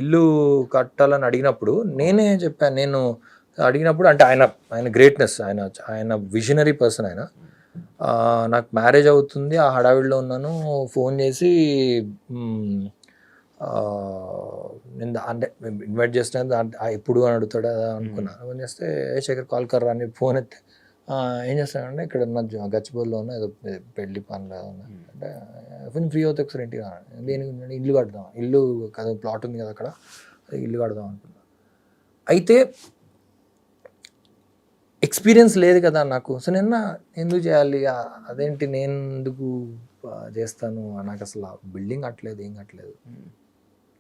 ఇల్లు కట్టాలని అడిగినప్పుడు నేనే చెప్పాను, నేను అడిగినప్పుడు అంటే ఆయన గ్రేట్నెస్, ఆయన విజనరీ పర్సన్. ఆయన నాకు మ్యారేజ్ అవుతుంది, ఆ హడావిడిలో ఉన్నాను, ఫోన్ చేసి నేను అంటే ఇన్వైట్ చేసిన ఎప్పుడు అని అడుగుతాడా అనుకున్నాను. ఫోన్ చేస్తే శేఖర్ కాల్ కర్రా అని ఫోన్ ఎత్తే ఏం చేస్తానంటే ఇక్కడ ఉన్న గచ్చిబౌలిలో ఉన్న ఏదో పెళ్లి పనులు అంటే కొంచెం ఫ్రీ అవుతే ఒకసారి ఇంటికి దేనికి ఇల్లు కడదాం, ఇల్లు కదా ప్లాట్ ఉంది కదా అక్కడ, ఇల్లు కడదాం అనుకున్నా. అయితే ఎక్స్పీరియన్స్ లేదు కదా నాకు. సో నిన్న ఎందుకు చేయాలి, అదేంటి నేను ఎందుకు చేస్తాను, నాకు అసలు బిల్డింగ్ కట్టలేదు, ఏం కట్టలేదు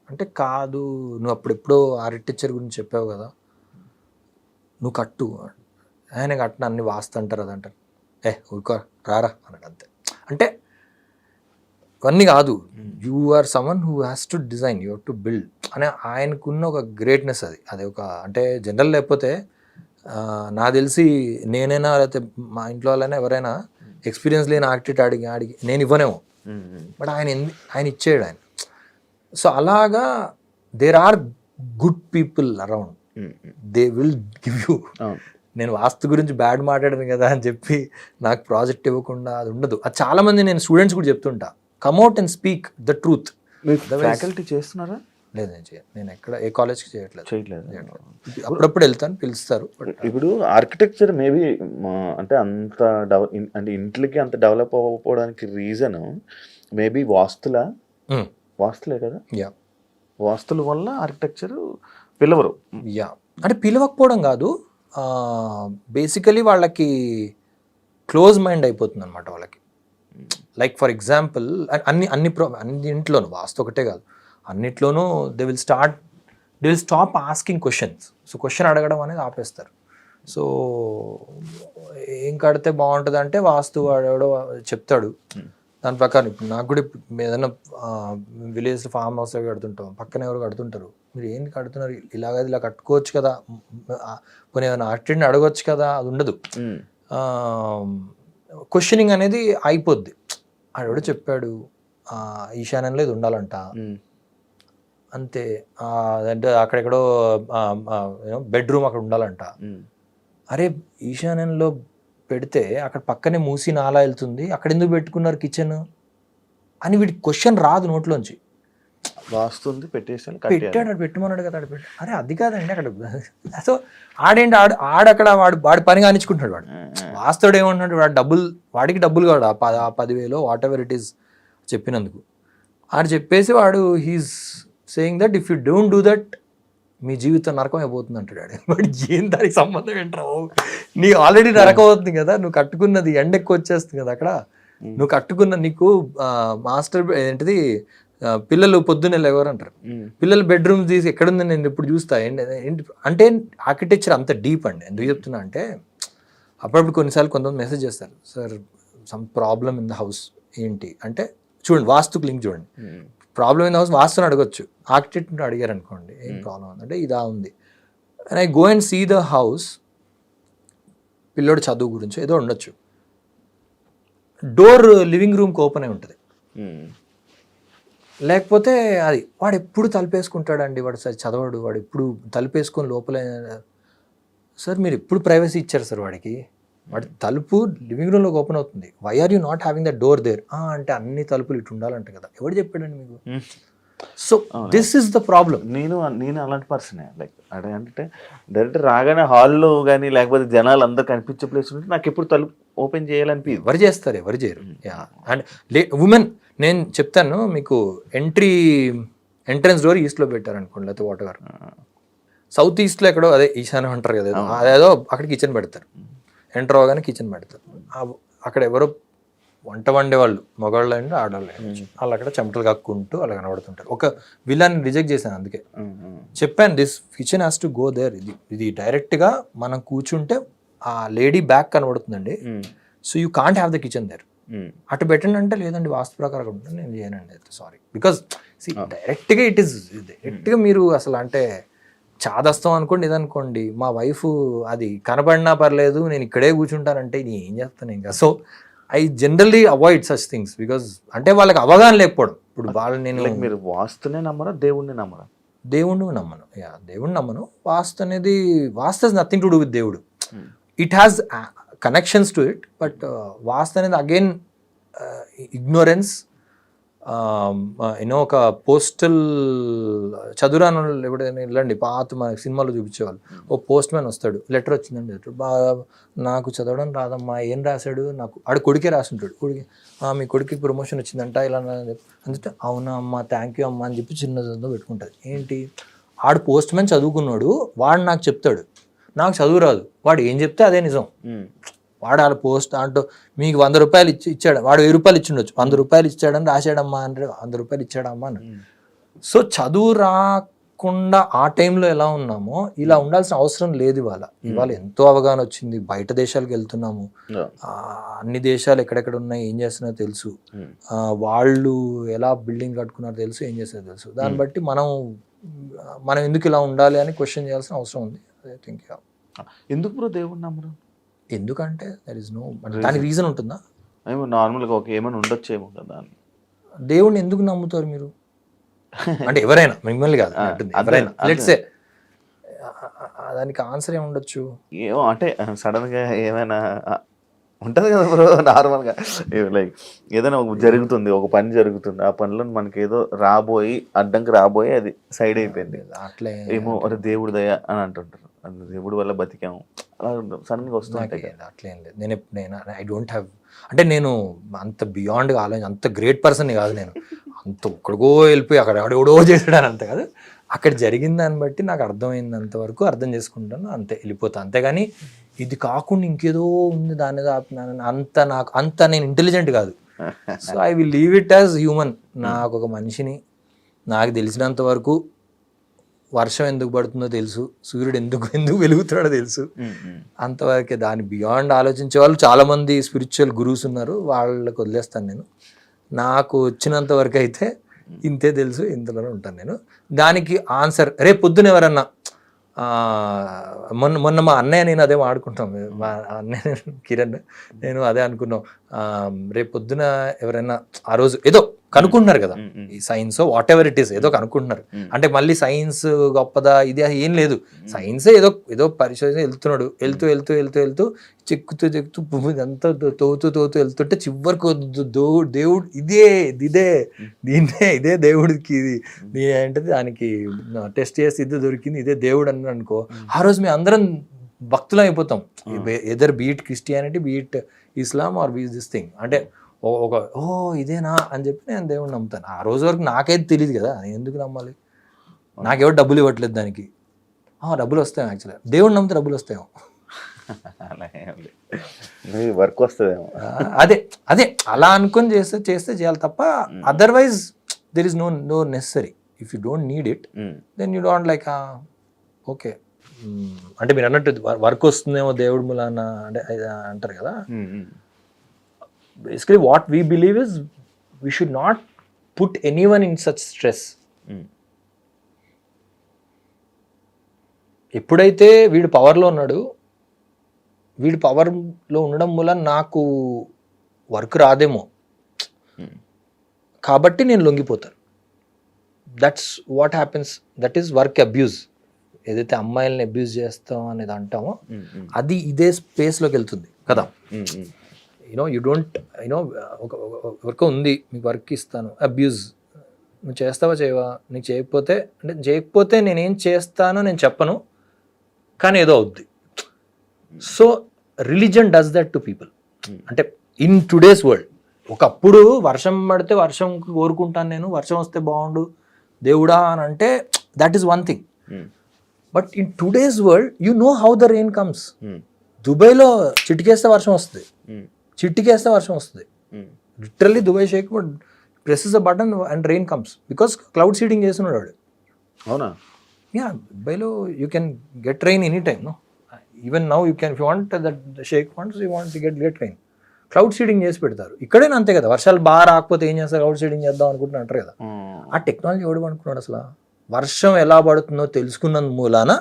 అంటే, కాదు నువ్వు అప్పుడెప్పుడో ఆర్కిటెక్చర్ గురించి చెప్పావు కదా, నువ్వు కట్టు. ఆయన కట్టిన అన్ని వాస్తు అంటారు, అది అంటారు, ఊరుకో రారా అన్నాడు అంతే. అంటే ఇవన్నీ కాదు, you are summon who has to design, you have to build అనే ఆయనకున్న ఒక గ్రేట్నెస్ అది ఒక అంటే జనరల్. లేకపోతే నాకు తెలిసి నేనైనా లేకపోతే మా ఇంట్లో వాళ్ళైనా ఎవరైనా ఎక్స్పీరియన్స్ లేని ఆర్కిటెక్ట్ అడిగి నేను ఇవ్వనేమో, బట్ ఆయన ఇచ్చేయడు ఆయన. సో అలాగా there are good people around, they will give you. నేను వాస్తు గురించి బ్యాడ్ మాట్లాడాను కదా అని చెప్పి నాకు ప్రాజెక్ట్ ఇవ్వకుండా అది ఉండదు. అది చాలా మంది నేను స్టూడెంట్స్ కూడా చెప్తుంటా, come out and speak the truth. Faculty చేస్తున్నారా? లేదు, నేను ఎక్కడ ఏ కాలేజ్కి చేయట్లేదు. అప్పుడప్పుడు వెళ్తాను, పిలుస్తారు. ఇప్పుడు ఆర్కిటెక్చర్ మేబీ అంటే అంత అంటే ఇంట్లోకి అంత డెవలప్ అవ్వకపోవడానికి రీజన్ మేబీ వాస్తులే కదా. వాస్తుల వల్ల ఆర్కిటెక్చర్ పిలవరు. అంటే పిలవకపోవడం కాదు, బేసికలీ వాళ్ళకి క్లోజ్ మైండ్ అయిపోతుంది అనమాట వాళ్ళకి. లైక్ ఫర్ ఎగ్జాంపుల్ అన్నింట్లోనూ, వాస్తు ఒకటే కాదు, అన్నిట్లోనూ they will stop asking questions. So question అడగడం అనేది ఆపేస్తారు. సో ఏం కడితే బాగుంటుంది అంటే వాస్తు వాడు చెప్తాడు, దాని ప్రకారం. ఇప్పుడు నాకు కూడా ఏదైనా విలేజ్ ఫామ్ హౌస్ కడుతుంటాం, పక్కన ఎవరు కడుతుంటారు, మీరు ఏంటి కడుతున్నారు, ఇలా కట్టుకోవచ్చు కదా, కొన్ని ఏమైనా ఆర్కిటెక్ట్ని అడగవచ్చు కదా, అది ఉండదు. క్వశ్చనింగ్ అనేది అయిపోద్ది. ఆడెవడో చెప్పాడు ఈశాన్యంలో ఇది ఉండాలంట, అంతే. అంటే అక్కడెక్కడో బెడ్రూమ్ అక్కడ ఉండాలంట. అరే ఈశాన్యంలో పెడితే అక్కడ పక్కనే మూసి నాలా వెళ్తుంది, అక్కడ ఎందుకు పెట్టుకున్నారు కిచెన్ అని వీడికి క్వశ్చన్ రాదు నోట్లోంచి. వాస్తుంది పెట్టాడు, పెట్టమన్నాడు కదా, అరే అది కాదండి అక్కడ. సో ఆడేంటి ఆడక్కడ వాడి పని కానిచ్చుకుంటున్నాడు. వాడు వాస్తుడు ఏమంటున్నాడు, వాడికి డబ్బులు కాదు, 10,000 వాట్ ఎవర్ ఇట్ ఈస్ చెప్పినందుకు. ఆడు చెప్పేసి వాడు he's saying that if you don't do that మీ జీవితం నరకం అయిపోతుంది అంటాడు. బట్ ఏం దానికి సంబంధం ఏంట్రావు, నీ ఆల్రెడీ నరకం అవుతుంది కదా, నువ్వు కట్టుకున్నది ఎండ ఎక్కువ వచ్చేస్తుంది కదా అక్కడ, నువ్వు కట్టుకున్న నీకు మాస్టర్ ఏంటిది పిల్లలు పొద్దున్నే లేవరు అంటారు, పిల్లలు బెడ్రూమ్ తీసి ఎక్కడుందని నేను ఇప్పుడు చూస్తా ఏంటి అంటే ఆర్కిటెక్చర్ అంత డీప్ అండి. ఎందుకు చెప్తున్నా అంటే అప్పుడప్పుడు కొన్నిసార్లు కొంతమంది మెసేజ్ చేస్తారు, sir some problem in the house ఏంటి అంటే, చూడండి వాస్తుకు లింక్ చూడండి, ప్రాబ్లమ్ ఇన్ ద హౌస్ వాస్తుని అడగొచ్చు, ఆర్కిటెక్ట్ని అడిగారు అనుకోండి ఏం ప్రాబ్లం ఉందంటే ఇదా ఉంది, and I go and see the house, పిల్లోడు చదువు గురించి ఏదో ఉండొచ్చు, డోర్ లివింగ్ రూమ్కి ఓపెన్ అయి ఉంటుంది, లేకపోతే అది వాడు ఎప్పుడు తలుపేసుకుంటాడండి, వాడు సరే చదవడు, వాడు ఎప్పుడు తలుపేసుకొని లోపల. సార్ మీరు ఎప్పుడు ప్రైవసీ ఇచ్చారు సార్ వాడికి, వాడి తలుపు లివింగ్ రూమ్లోకి ఓపెన్ అవుతుంది, why are you not having the door there అంటే అన్ని తలుపులు ఇటు ఉండాలంట కదా, ఎవడు చెప్పాడండి మీకు? So this is the problem. నేను అలాంటి పర్సనే, లైక్ అంటే డైరెక్ట్ రాగానే హాల్లో కానీ లేకపోతే జనాలు అందరు కనిపించే ప్లేస్ ఉంటే నాకు ఎప్పుడు తలుపు ఓపెన్ చేయాలనిపి. ఎవరు చేస్తారు, ఎవరు చేయరు. అండ్ ఉమెన్ నేను చెప్తాను మీకు, ఎంట్రన్స్ డోర్ ఈస్ట్లో పెట్టారు అనుకోండి, లేకపోతే వాట్ ఎవర్, సౌత్ ఈస్ట్లో ఎక్కడో అదే ఈశాన్యం అంటారు కదా, అదేదో అక్కడ కిచెన్ పెడతారు, ఎంటర్ అవగానే కిచెన్ పెడతారు, అక్కడ ఎవరో వంట వండే వాళ్ళు మగవాళ్ళు అండి ఆడవాళ్ళు అయ్యి వాళ్ళు అక్కడ చెమటలు కక్కుంటూ అలా కనబడుతుంటారు. ఒక విలన్ రిజెక్ట్ చేశాను, అందుకే చెప్పాను this kitchen has to go there. ఇది డైరెక్ట్గా మనం కూర్చుంటే ఆ లేడీ బ్యాక్ కనబడుతుందండి. So you can't have the kitchen there. అటు పెట్టండి అంటే లేదండి వాస్తు ప్రకారం ఉంటుంది, నేను చేయనండి అయితే సారీ. బికాస్ డైరెక్ట్గా ఇట్ ఈస్ డైరెక్ట్గా మీరు అసలు అంటే చాదస్తాం అనుకోండి, ఇదనుకోండి మా వైఫ్ అది కనబడినా పర్లేదు నేను ఇక్కడే కూర్చుంటానంటే నేను ఏం చేస్తాను ఇంకా. So I generally avoid such things because అంటే వాళ్ళకి అవగాహన లేకపోవడం. ఇప్పుడు వాళ్ళు నేను మీరు వాస్తునే నమ్మరా దేవుడిని నమ్మరా? దేవుణ్ణి నమ్మను, దేవుణ్ణి నమ్మను. వాస్తు అనేది vastu is nothing to do with దేవుడు. It has connections to it, but vastu అనేది అగైన్ ఇగ్నోరెన్స్. యూనో ఒక పోస్టల్ చదువురాని వాళ్ళు ఎప్పుడైనా వెళ్ళండి, పాత మన సినిమాలో చూపించేవాళ్ళు, ఓ పోస్ట్ మ్యాన్ వస్తాడు, లెటర్ వచ్చిందండి, లెటర్ బాగా నాకు చదవడం రాదమ్మా, ఏం రాశాడు, నాకు ఆడు కొడుకే రాసుంటాడు, కొడుకు మీ కొడుకు ప్రమోషన్ వచ్చిందంట ఇలా అందుకే అవునా అమ్మ థ్యాంక్ యూ అమ్మ అని చెప్పి చిన్నదంతో పెట్టుకుంటుంది. ఏంటి ఆడు పోస్ట్ మ్యాన్ చదువుకున్నాడు, వాడు నాకు చెప్తాడు, నాకు చదువు రాదు, వాడు ఏం చెప్తే అదే నిజం. వాడు వాళ్ళ పోస్ట్ అంటూ మీకు 100 రూపాయలు ఇచ్చాడు, వాడు 1000 రూపాయలు ఇచ్చిండొచ్చు, 100 రూపాయలు ఇచ్చాడని రాశాడమ్మా అంటే 100 రూపాయలు ఇచ్చాడమ్మా అని. సో చదువు రాకుండా ఆ టైంలో ఎలా ఉన్నామో ఇలా ఉండాల్సిన అవసరం లేదు. ఇవాళ ఎంతో అవగాహన వచ్చింది, బయట దేశాలకు వెళ్తున్నాము, అన్ని దేశాలు ఎక్కడెక్కడ ఉన్నాయి ఏం చేస్తున్నారో తెలుసు, వాళ్ళు ఎలా బిల్డింగ్ కట్టుకున్నారో తెలుసు, ఏం చేస్తారో తెలుసు. దాన్ని బట్టి మనం ఎందుకు ఇలా ఉండాలి అని క్వశ్చన్ చేయాల్సిన అవసరం ఉంది. ఐ థింక్ ఎందుకు బ్రో దేవుడు నమ్మరు? ఎందుకంటే దర్ ఇస్ నో దానికి రీజన్ ఉంటుందా? నార్మల్గా ఒక ఏమైనా ఉండొచ్చేమో కదా. దేవుడిని ఎందుకు నమ్ముతారు మీరు అంటే ఎవరైనా, మిమ్మల్ని కాదు ఎవరైనా, లెట్స్ సే దానికి ఆన్సర్ ఏమి ఉండొచ్చు? ఏమో అంటే సడన్ గా ఏమైనా ఉంటుంది కదా బ్రో. నార్మల్గా లైక్ ఏదైనా జరుగుతుంది, ఒక పని జరుగుతుంది, ఆ పనిలో మనకి ఏదో అడ్డంకి రాబోయి అది సైడ్ అయిపోయింది, అట్లే ఏమో అరే దేవుడి దయ అని అంటుంటారు, దేవుడి వల్ల బతికాము, అలా సడన్ గా వస్తుంది. అట్లేం లేదు. నేను ఐ డోంట్ హ్యావ్ అంటే నేను అంత బియాండ్గా ఆలోచన, అంత గ్రేట్ పర్సన్ కాదు నేను, అంత ఒక్కడికో వెళ్ళిపోయి అక్కడ ఎవడో చేసాడని అంత కాదు. అక్కడ జరిగిన దాన్ని బట్టి నాకు అర్థమైనంత వరకు అర్థం చేసుకుంటాను, అంతే వెళ్ళిపోతాను. అంతేగాని ఇది కాకుండా ఇంకేదో ఉంది దాని అంత నేను ఇంటెలిజెంట్ కాదు. So I will leave it as human. నాకు ఒక మనిషిని, నాకు తెలిసినంత వరకు వర్షం ఎందుకు పడుతుందో తెలుసు, సూర్యుడు ఎందుకు వెలుగుతాడో తెలుసు, అంతవరకే. దాని బియాండ్ ఆలోచించే వాళ్ళు చాలామంది స్పిరిచువల్ గురూస్ ఉన్నారు, వాళ్ళకి వదిలేస్తాను నేను. నాకు వచ్చినంత వరకు అయితే ఇంతే తెలుసు, ఇంతలోనే ఉంటాను నేను. దానికి ఆన్సర్ రేపు పొద్దున ఎవరన్నా మొన్న మా అన్నయ్య నేను అదే ఆడుకుంటాం, మా అన్నయ్య కిరణ్ నేను అదే అనుకున్నాం, రేపు పొద్దున ఎవరైనా ఆ రోజు ఏదో కనుక్కుంటున్నారు కదా, ఈ science what ever it is ఏదో కనుక్కుంటున్నారు అంటే మళ్ళీ సైన్స్ గొప్పదా ఇది ఏం లేదు, సైన్సే ఏదో పరిశోధన వెళ్తూ చెక్కుతూ భూమి అంతా తోతూ వెళ్తుంటే చివరికి దేవుడు ఇదే దేవుడికి ఇది ఏంటది దానికి టెస్ట్ చేసి ఇదే దొరికింది ఇదే దేవుడు అని అనుకో, ఆ రోజు మేము అందరం భక్తులు అయిపోతాం. Either beat Christianity, beat Islam or beat this thing అంటే ఇదేనా అని చెప్పి నేను దేవుడిని నమ్ముతాను. ఆ రోజు వరకు నాకైతే తెలియదు కదా, నేను ఎందుకు నమ్మాలి, నాకెవరు డబ్బులు ఇవ్వట్లేదు దానికి. డబ్బులు వస్తాయి, యాక్చువల్గా దేవుడిని నమ్మితే డబ్బులు వస్తాయేమో, వర్క్ వస్తుందేమో. అదే అలా అనుకొని చేస్తే చేయాలి తప్ప otherwise there is no necessary. If you don't need it then you don't like okay. అంటే మీరు అన్నట్టు వర్క్ వస్తుందేమో దేవుడి మూలాన అంటే అంటారు కదా. Basically what we believe is we should not put anyone in such stress. ఎప్పుడైతే వీడు పవర్లో ఉన్నాడు, వీడు పవర్లో ఉండడం వల్ల నాకు వర్క్ రాదేమో కాబట్టి నేను లొంగిపోతాను. That's what happens. That is work abuse. ఏదైతే అమ్మాయిలని అబ్యూజ్ చేస్తాం అనేది అంటామో అది ఇదే స్పేస్లోకి వెళ్తుంది కదా. యూ డోంట్ వర్క్ ఉంది, మీకు వర్క్ ఇస్తాను, అబ్యూజ్ నువ్వు చేస్తావా చేయవా, నీకు చేయకపోతే నేనేం చేస్తానో నేను చెప్పను కానీ ఏదో అవుద్ది. So religion does that to people. అంటే ఇన్ టుడేస్ వరల్డ్, ఒకప్పుడు వర్షం పడితే వర్షం కోరుకుంటాను నేను, వర్షం వస్తే బాగుండు దేవుడా అని అంటే that is one thing. But in today's world you know how the rain comes. దుబాయ్లో చిటికేస్తే వర్షం వస్తుంది, literally Dubai sheikh presses a button and rain comes because cloud seeding చేస్తున్నాడు వాడు. అవునా? యా, దుబాయ్లో you can get rain any time. No, even now you can if you want that sheikh wants you want get rain. Cloud seeding చేసి పెడతారు. ఇక్కడైనా అంతే కదా, వర్షాలు బాగా రాకపోతే ఏం చేస్తారు, క్లౌడ్ సీడింగ్ చేద్దాం అనుకుంటున్నారు కదా. ఆ టెక్నాలజీ ఎవడు అనుకున్నాడు అసలు? వర్షం ఎలా పడుతుందో తెలుసుకున్నందు మూలాన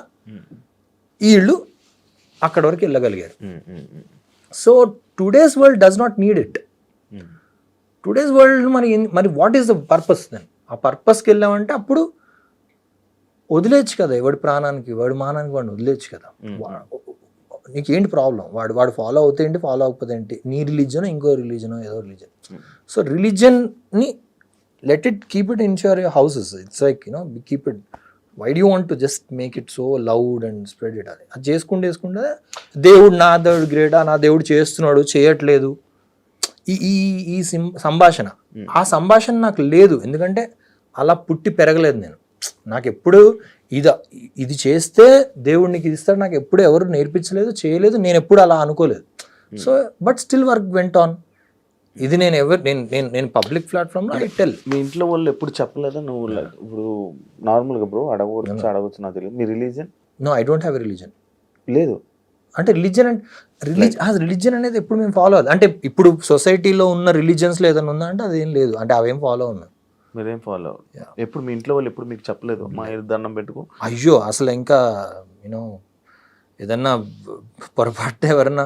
వీళ్ళు అక్కడ వరకు వెళ్ళగలిగారు. So today's world does not need it. Today's world మరి what is the purpose then? ఆ పర్పస్కి వెళ్ళామంటే అప్పుడు వదిలేచ్చు కదా, ఎవడి ప్రాణానికి వాడి మానానికి వాడిని వదిలేచ్చు కదా. నీకేంటి ప్రాబ్లం? వాడు ఫాలో అవుతే ఏంటి, ఫాలో అవ్వకపోతే ఏంటి? నీ రిలీజన్, ఇంకో రిలీజన్, ఏదో రిలీజన్. సో రిలీజన్ని let it keep it in your houses. It's like keep it. Why do want to just make it so loud and spread it? అది చేసుకుంటే దేవుడు, నా దేవుడు గ్రేటా, నా దేవుడు చేస్తున్నాడు, చేయట్లేదు, ఈ సంభాషణ, ఆ సంభాషణ నాకు లేదు. ఎందుకంటే అలా పుట్టి పెరగలేదు నేను. నాకు ఎప్పుడు ఇది చేస్తే దేవుడు నీకు ఇది ఇస్తాడు నాకు ఎప్పుడు ఎవరు నేర్పించలేదు, చేయలేదు, నేను ఎప్పుడు అలా అనుకోలేదు. So but still work went on. ఇది నేను పబ్లిక్ ప్లాట్ఫామ్లో ఐ టెల్. మీ ఇంట్లో వాళ్ళు ఎప్పుడు చెప్పలేదా నువ్వు ఇప్పుడు నార్మల్గా బ్రో అడగవచ్చు నాకు తెలియదు, మీ religion? No, I don't have a religion. లేదు అంటే రిలీజన్ అనేది ఎప్పుడు మేము ఫాలో అవ్వాలి. అంటే ఇప్పుడు సొసైటీలో ఉన్న రిలీజన్స్లో ఏదైనా ఉందా అంటే అదేం లేదు. అంటే అవేం ఫాలో ఉన్నాం. మీరేం ఫాలో ఎప్పుడు మీ ఇంట్లో వాళ్ళు ఎప్పుడు మీకు చెప్పలేదు మా దండం పెట్టుకో? అయ్యో, అసలు ఇంకా ఏదన్నా పొరపాటు ఎవరన్నా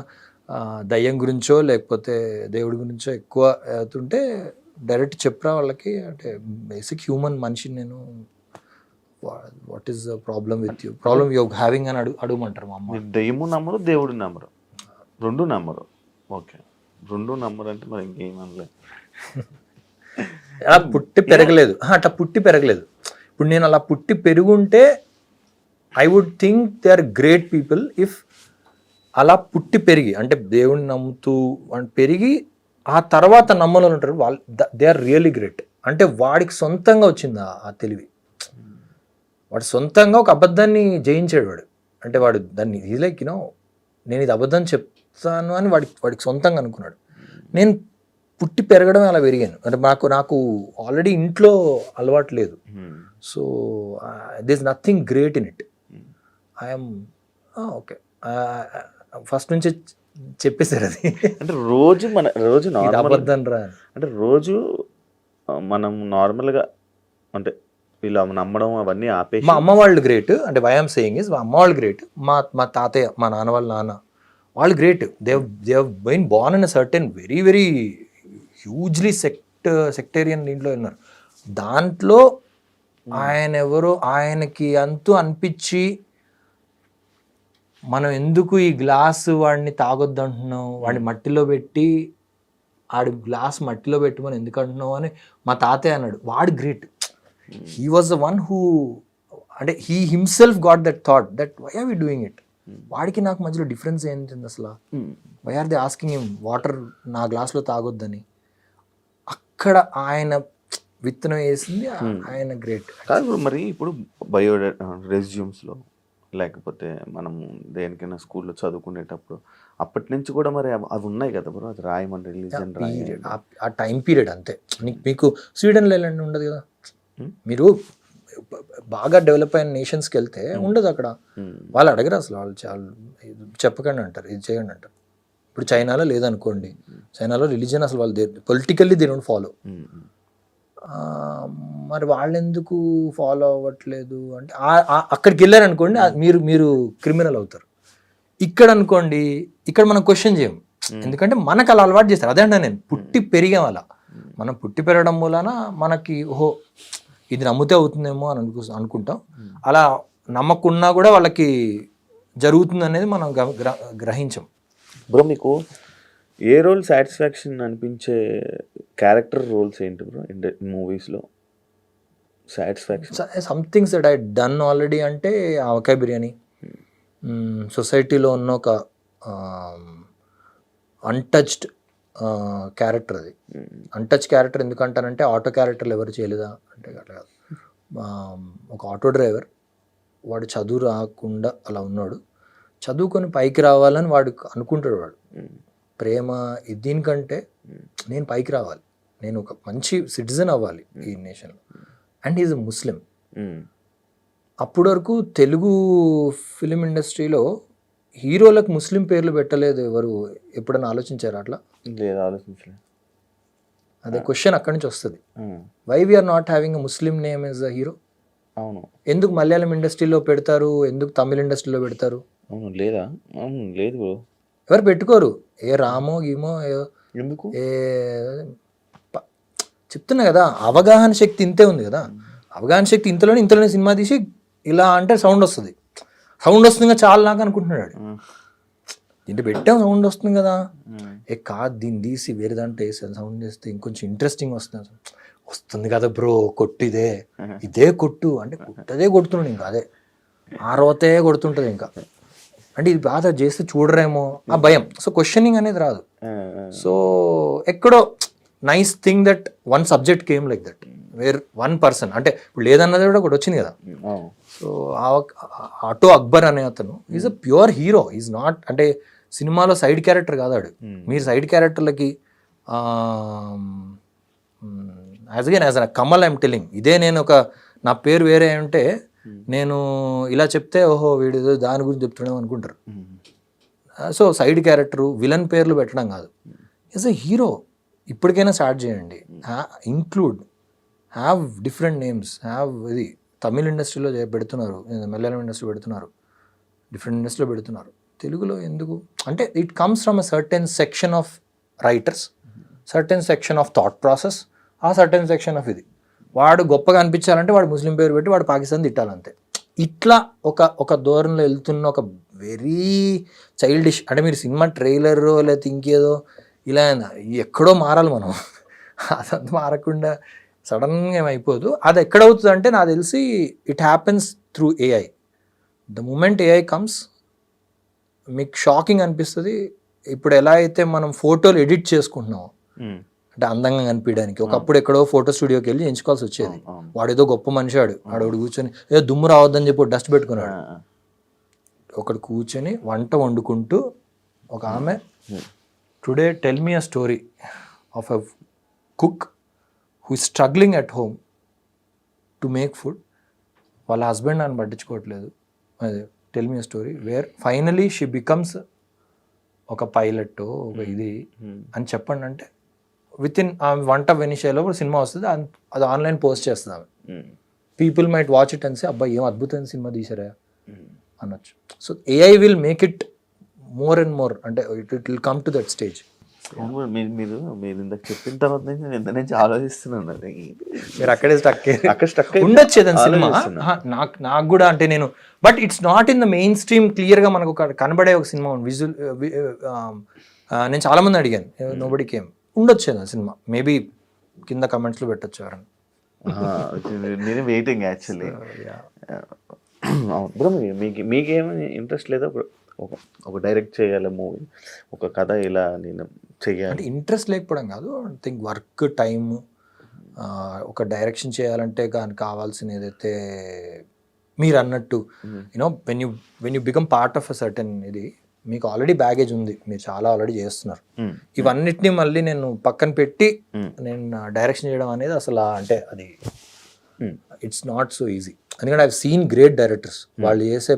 దయ్యం గురించో లేకపోతే దేవుడి గురించో ఎక్కువ అవుతుంటే డైరెక్ట్ చెప్పరా వాళ్ళకి. అంటే బేసిక్ హ్యూమన్ మనిషిని నేను, what is the problem with you, problem you having అని అడగమంటారు మా అమ్మ. దయ్యము నమ్మరు, దేవుడు నమ్మరు, రెండు నమ్మరు. ఓకే, రెండు నమ్మరు అంటే మరి ఇంకేమనలేదు. అలా పుట్టి పెరగలేదు, అట్లా పుట్టి పెరగలేదు. ఇప్పుడు నేను అలా పుట్టి పెరుగుంటే I would think they are great people. If అలా పుట్టి పెరిగి అంటే దేవుడిని నమ్ముతూ పెరిగి ఆ తర్వాత నమ్మలు ఉంటారు వాళ్ళు, దే ఆర్ రియల్లీ గ్రేట్. అంటే వాడికి సొంతంగా వచ్చింది ఆ తెలివి. వాడు సొంతంగా ఒక అబద్ధాన్ని జయించాడు వాడు. అంటే వాడు దాన్ని ఈజ్ లైక్ నేను ఇది అబద్ధం చెప్తాను అని వాడికి సొంతంగా అనుకున్నాడు. నేను పుట్టి పెరగడం అలా పెరిగాను. అంటే నాకు ఆల్రెడీ ఇంట్లో అలవాటు లేదు. So there is nothing great in it. I'm okay, first నుంచి చెప్పేశారు అది. అంటే రోజు అబద్ధం రా అంటే రోజు మనం నార్మల్గా అంటే వీళ్ళు నమ్మడం అవన్నీ ఆపేసి. మా అమ్మ వాళ్ళు గ్రేట్. అంటే వై ఐఎమ్ సేయింగ్ ఇస్ మా అమ్మ వాళ్ళు గ్రేట్. మా తాతయ్య, మా నాన్న వాళ్ళ నాన్న వాళ్ళు great. They have been born in a certain very very hugely sectarian దీంట్లో ఉన్నారు. దాంట్లో ఆయనకి అంతూ అనిపించి మనం ఎందుకు ఈ గ్లాసు వాడిని తాగొద్దు అంటున్నాం, వాడిని మట్టిలో పెట్టి ఆడి గ్లాస్ మట్టిలో పెట్టమని ఎందుకు అంటున్నావు అని మా తాతయ్య అన్నాడు. వాడు great. He was the one who, అంటే he himself got that thought that why are we doing it. వాడికి నాకు మధ్యలో డిఫరెన్స్ ఏంటి అసలు? Why are they asking him water నా గ్లాస్లో తాగొద్దని? అక్కడ ఆయన విత్తనం వేసింది ఆయన గ్రేట్. కాదు మరి ఇప్పుడు బయో రెజ్యూమ్స్లో లేకపోతే మనం దేనికైనా స్కూల్లో చదువుకునేటప్పుడు అప్పటి నుంచి కూడా మరి అవి ఉన్నాయి కదా బ్రో, అది రాయమని రిలీజన్ ఆ టైం పీరియడ్ అంతే. మీకు స్వీడన్లో వెళ్ళండి ఉండదు కదా. మీరు బాగా డెవలప్ అయిన నేషన్స్కి వెళ్తే ఉండదు అక్కడ. వాళ్ళు అడగరు అసలు, వాళ్ళు చాలా చెప్పకండి అంటారు, ఇది చేయండి అంటారు. ఇప్పుడు చైనాలో లేదనుకోండి, చైనాలో రిలీజన్ అసలు వాళ్ళు పొలిటికల్లీ దే డోంట్ ఫాలో. మరి వాళ్ళు ఎందుకు ఫాలో అవ్వట్లేదు అంటే అక్కడికి వెళ్ళారనుకోండి మీరు క్రిమినల్ అవుతారు. ఇక్కడ అనుకోండి, ఇక్కడ మనం క్వశ్చన్ చేయం, ఎందుకంటే మనకు అలా అలవాటు చేస్తారు. అదే అంటే నేను పుట్టి పెరిగాం అలా. మనం పుట్టి పెరగడం మూలన మనకి ఓహో ఇది నమ్మితే అవుతుందేమో అని అనుకుంటాం. అలా నమ్మకున్నా కూడా వాళ్ళకి జరుగుతుంది అనేది మనం గ్రహించాం. బ్రో మీకు ఏ రోల్ సాటిస్ఫాక్షన్ అనిపించే క్యారెక్టర్ రోల్స్ ఏంటి బ్రో మూవీస్లో? Satisfaction somethings that I done already అంటే ఆవకాయ బిర్యానీ, సొసైటీలో ఉన్న ఒక అన్టచ్డ్ క్యారెక్టర్. అది అన్టచ్ క్యారెక్టర్ ఎందుకంటానంటే ఆటో క్యారెక్టర్లు ఎవరు చేయలేదా అంటే అట్లా కాదు. ఒక ఆటో డ్రైవర్, వాడు చదువు రాకుండా అలా ఉన్నాడు, చదువుకొని పైకి రావాలని వాడు అనుకుంటాడు. వాడు ప్రేమ దీనికంటే నేను పైకి రావాలి, నేను ఒక మంచి సిటిజన్ అవ్వాలి ఈ నేషన్లో. అండ్ ఈజ్ అ ముస్లిం. అప్పటి వరకు తెలుగు ఫిలిం ఇండస్ట్రీలో హీరోలకు ముస్లిం పేర్లు పెట్టలేదు ఎవరు. ఎప్పుడైనా ఆలోచించారు అట్లా? లేదు, ఆలోచించలేదు. అదే క్వశ్చన్ అక్కడి నుంచి వస్తుంది. Why we are not having a Muslim name as a hero? అవును, ఎందుకు మలయాళం ఇండస్ట్రీలో పెడతారు, ఎందుకు తమిళ ఇండస్ట్రీలో పెడతారు? అవును, లేదా? అవును, లేదు బ్రో. ఎవరు పెట్టుకోరు. ఏ రామో గీమో ఎందుకు? చెప్తున్నా కదా, అవగాహన శక్తి ఇంతే ఉంది కదా. అవగాహన శక్తి ఇంతలోనే సినిమా తీసి ఇలా అంటే సౌండ్ వస్తుంది ఇంకా చాలా నాకు అనుకుంటున్నాడు. దీంట్లో పెట్టాం సౌండ్ వస్తుంది కదా, కాదు దీన్ని తీసి వేరే దాంట్లో వేసాను సౌండ్ చేస్తే ఇంకొంచెం ఇంట్రెస్టింగ్ వస్తుంది కదా బ్రో, కొట్టు ఇదే కొట్టు అంటే కొట్టదే కొడుతున్నాడు, ఇంకా అదే ఆరోతే కొడుతుంటుంది ఇంకా. అంటే ఇది బాగా చేస్తే చూడరేమో ఆ భయం. సో క్వశ్చనింగ్ అనేది రాదు. సో ఎక్కడో nice thing that one subject came like that where one person, అంటే ఇప్పుడు లేదన్నది కూడా ఒకటి వచ్చింది కదా. సో ఆటో అక్బర్ అనే అతను is a pure hero. Is not అంటే సినిమాలో సైడ్ క్యారెక్టర్ కాదాడు. మీరు సైడ్ క్యారెక్టర్లకి as a Kamal I'm telling, ఇదే నేను ఒక నా పేరు వేరే ఉంటే నేను ఇలా చెప్తే ఓహో వీడు దాని గురించి చెప్తున్నాం అనుకుంటారు. సో సైడ్ క్యారెక్టరు విలన్ పేర్లు పెట్టడం కాదు, ఈజ్ అ హీరో. ఇప్పటికైనా స్టార్ట్ చేయండి, include have different names, have ఇది తమిళ ఇండస్ట్రీలో పెడుతున్నారు, మలయాళం ఇండస్ట్రీ పెడుతున్నారు, డిఫరెంట్ ఇండస్ట్రీలో పెడుతున్నారు. తెలుగులో ఎందుకు అంటే it comes from a certain section of writers, certain section of thought process, ఆ సర్టెన్ సెక్షన్ ఆఫ్ ఇది. వాడు గొప్పగా అనిపించాలంటే వాడు ముస్లిం పేరు పెట్టి వాడు పాకిస్తాన్ తిట్టాలంతే. ఇట్లా ఒక ధోరణిలో వెళ్తున్న ఒక వెరీ చైల్డిష్, అంటే మీరు సినిమా ట్రైలర్ లేకపోతే ఇంకేదో ఇలా ఎక్కడో మారాలి మనం, అదంతా మారకుండా సడన్గా ఏమైపోదు. అది ఎక్కడవుతుంది అంటే నాకు తెలిసి it happens through AI. The moment AI comes మీకు షాకింగ్ అనిపిస్తుంది. ఇప్పుడు ఎలా అయితే మనం ఫోటోలు ఎడిట్ చేసుకుంటున్నాం అంటే అందంగా కనిపించడానికి, ఒకప్పుడు ఎక్కడో ఫోటో స్టూడియోకి వెళ్ళి ఎంచుకోవాల్సి వచ్చేది. వాడు ఏదో గొప్ప మనిషి ఆడోడు కూర్చొని ఏదో దుమ్ము రావద్దని చెప్పి డస్ట్ పెట్టుకున్నాడు. ఒకడు కూర్చొని వంట వండుకుంటూ ఒక ఆమె today tell me a story of a cook who is struggling at home to make food. వాళ్ళ హస్బెండ్ అని పట్టించుకోవట్లేదు. అదే tell me a story wear finally she becomes ఒక పైలట్ ఒక ఇది అని చెప్పండి అంటే విత్ ఇన్ వంట వెనిషేలో సినిమా వస్తుంది, అది ఆన్లైన్ పోస్ట్ చేస్తుంది ఆమె. People might watch it and say అబ్బాయి ఏం అద్భుతమైన సినిమా తీసారా అనొచ్చు. So AI will make it more and more, అంటే it will come to that stage. మీరు ఇందాక చెప్పిన తర్వాత నేను ఎంత నుంచి ఆలోచిస్తున్నాను, మీరు అక్కడే స్టక్ ఉండొచ్చు ఏదైనా సినిమా. నాకు కూడా అంటే నేను but it's not in the main stream క్లియర్గా మనకు కనబడే ఒక సినిమా విజువల్. నేను చాలా మంది అడిగాను, నోబడీ కేమ్. ఉండొచ్చు ఏదైనా సినిమా, మేబీ కింద కమెంట్స్లో పెట్టచ్చు ఎవరని. నేను వెయిటింగ్ యాక్చువల్లీ. బ్రో మీకేమీ ఇంట్రెస్ట్ లేదా ఒక డైరెక్ట్ చేయాలి మూవీ, ఒక కథ ఇలా నేను చెయ్యాలి అంటే ఇంట్రెస్ట్ లేకపోవడం కాదు, ఐ థింక్ వర్క్ టైమ్, ఒక డైరెక్షన్ చేయాలంటే కానీ కావాల్సిన ఏదైతే మీరు అన్నట్టు you know when you become part of a certain ఇది, మీకు ఆల్రెడీ బ్యాగేజ్ ఉంది, మీరు చాలా ఆల్రెడీ చేస్తున్నారు. ఇవన్నిటిని మళ్ళీ నేను పక్కన పెట్టి నేను డైరెక్షన్ చేయడం అనేది అసలు అంటే అది ఇట్స్ నాట్ సో ఈజీ. ఎందుకంటే ఐ సీన్ గ్రేట్ డైరెక్టర్స్, వాళ్ళు చేసే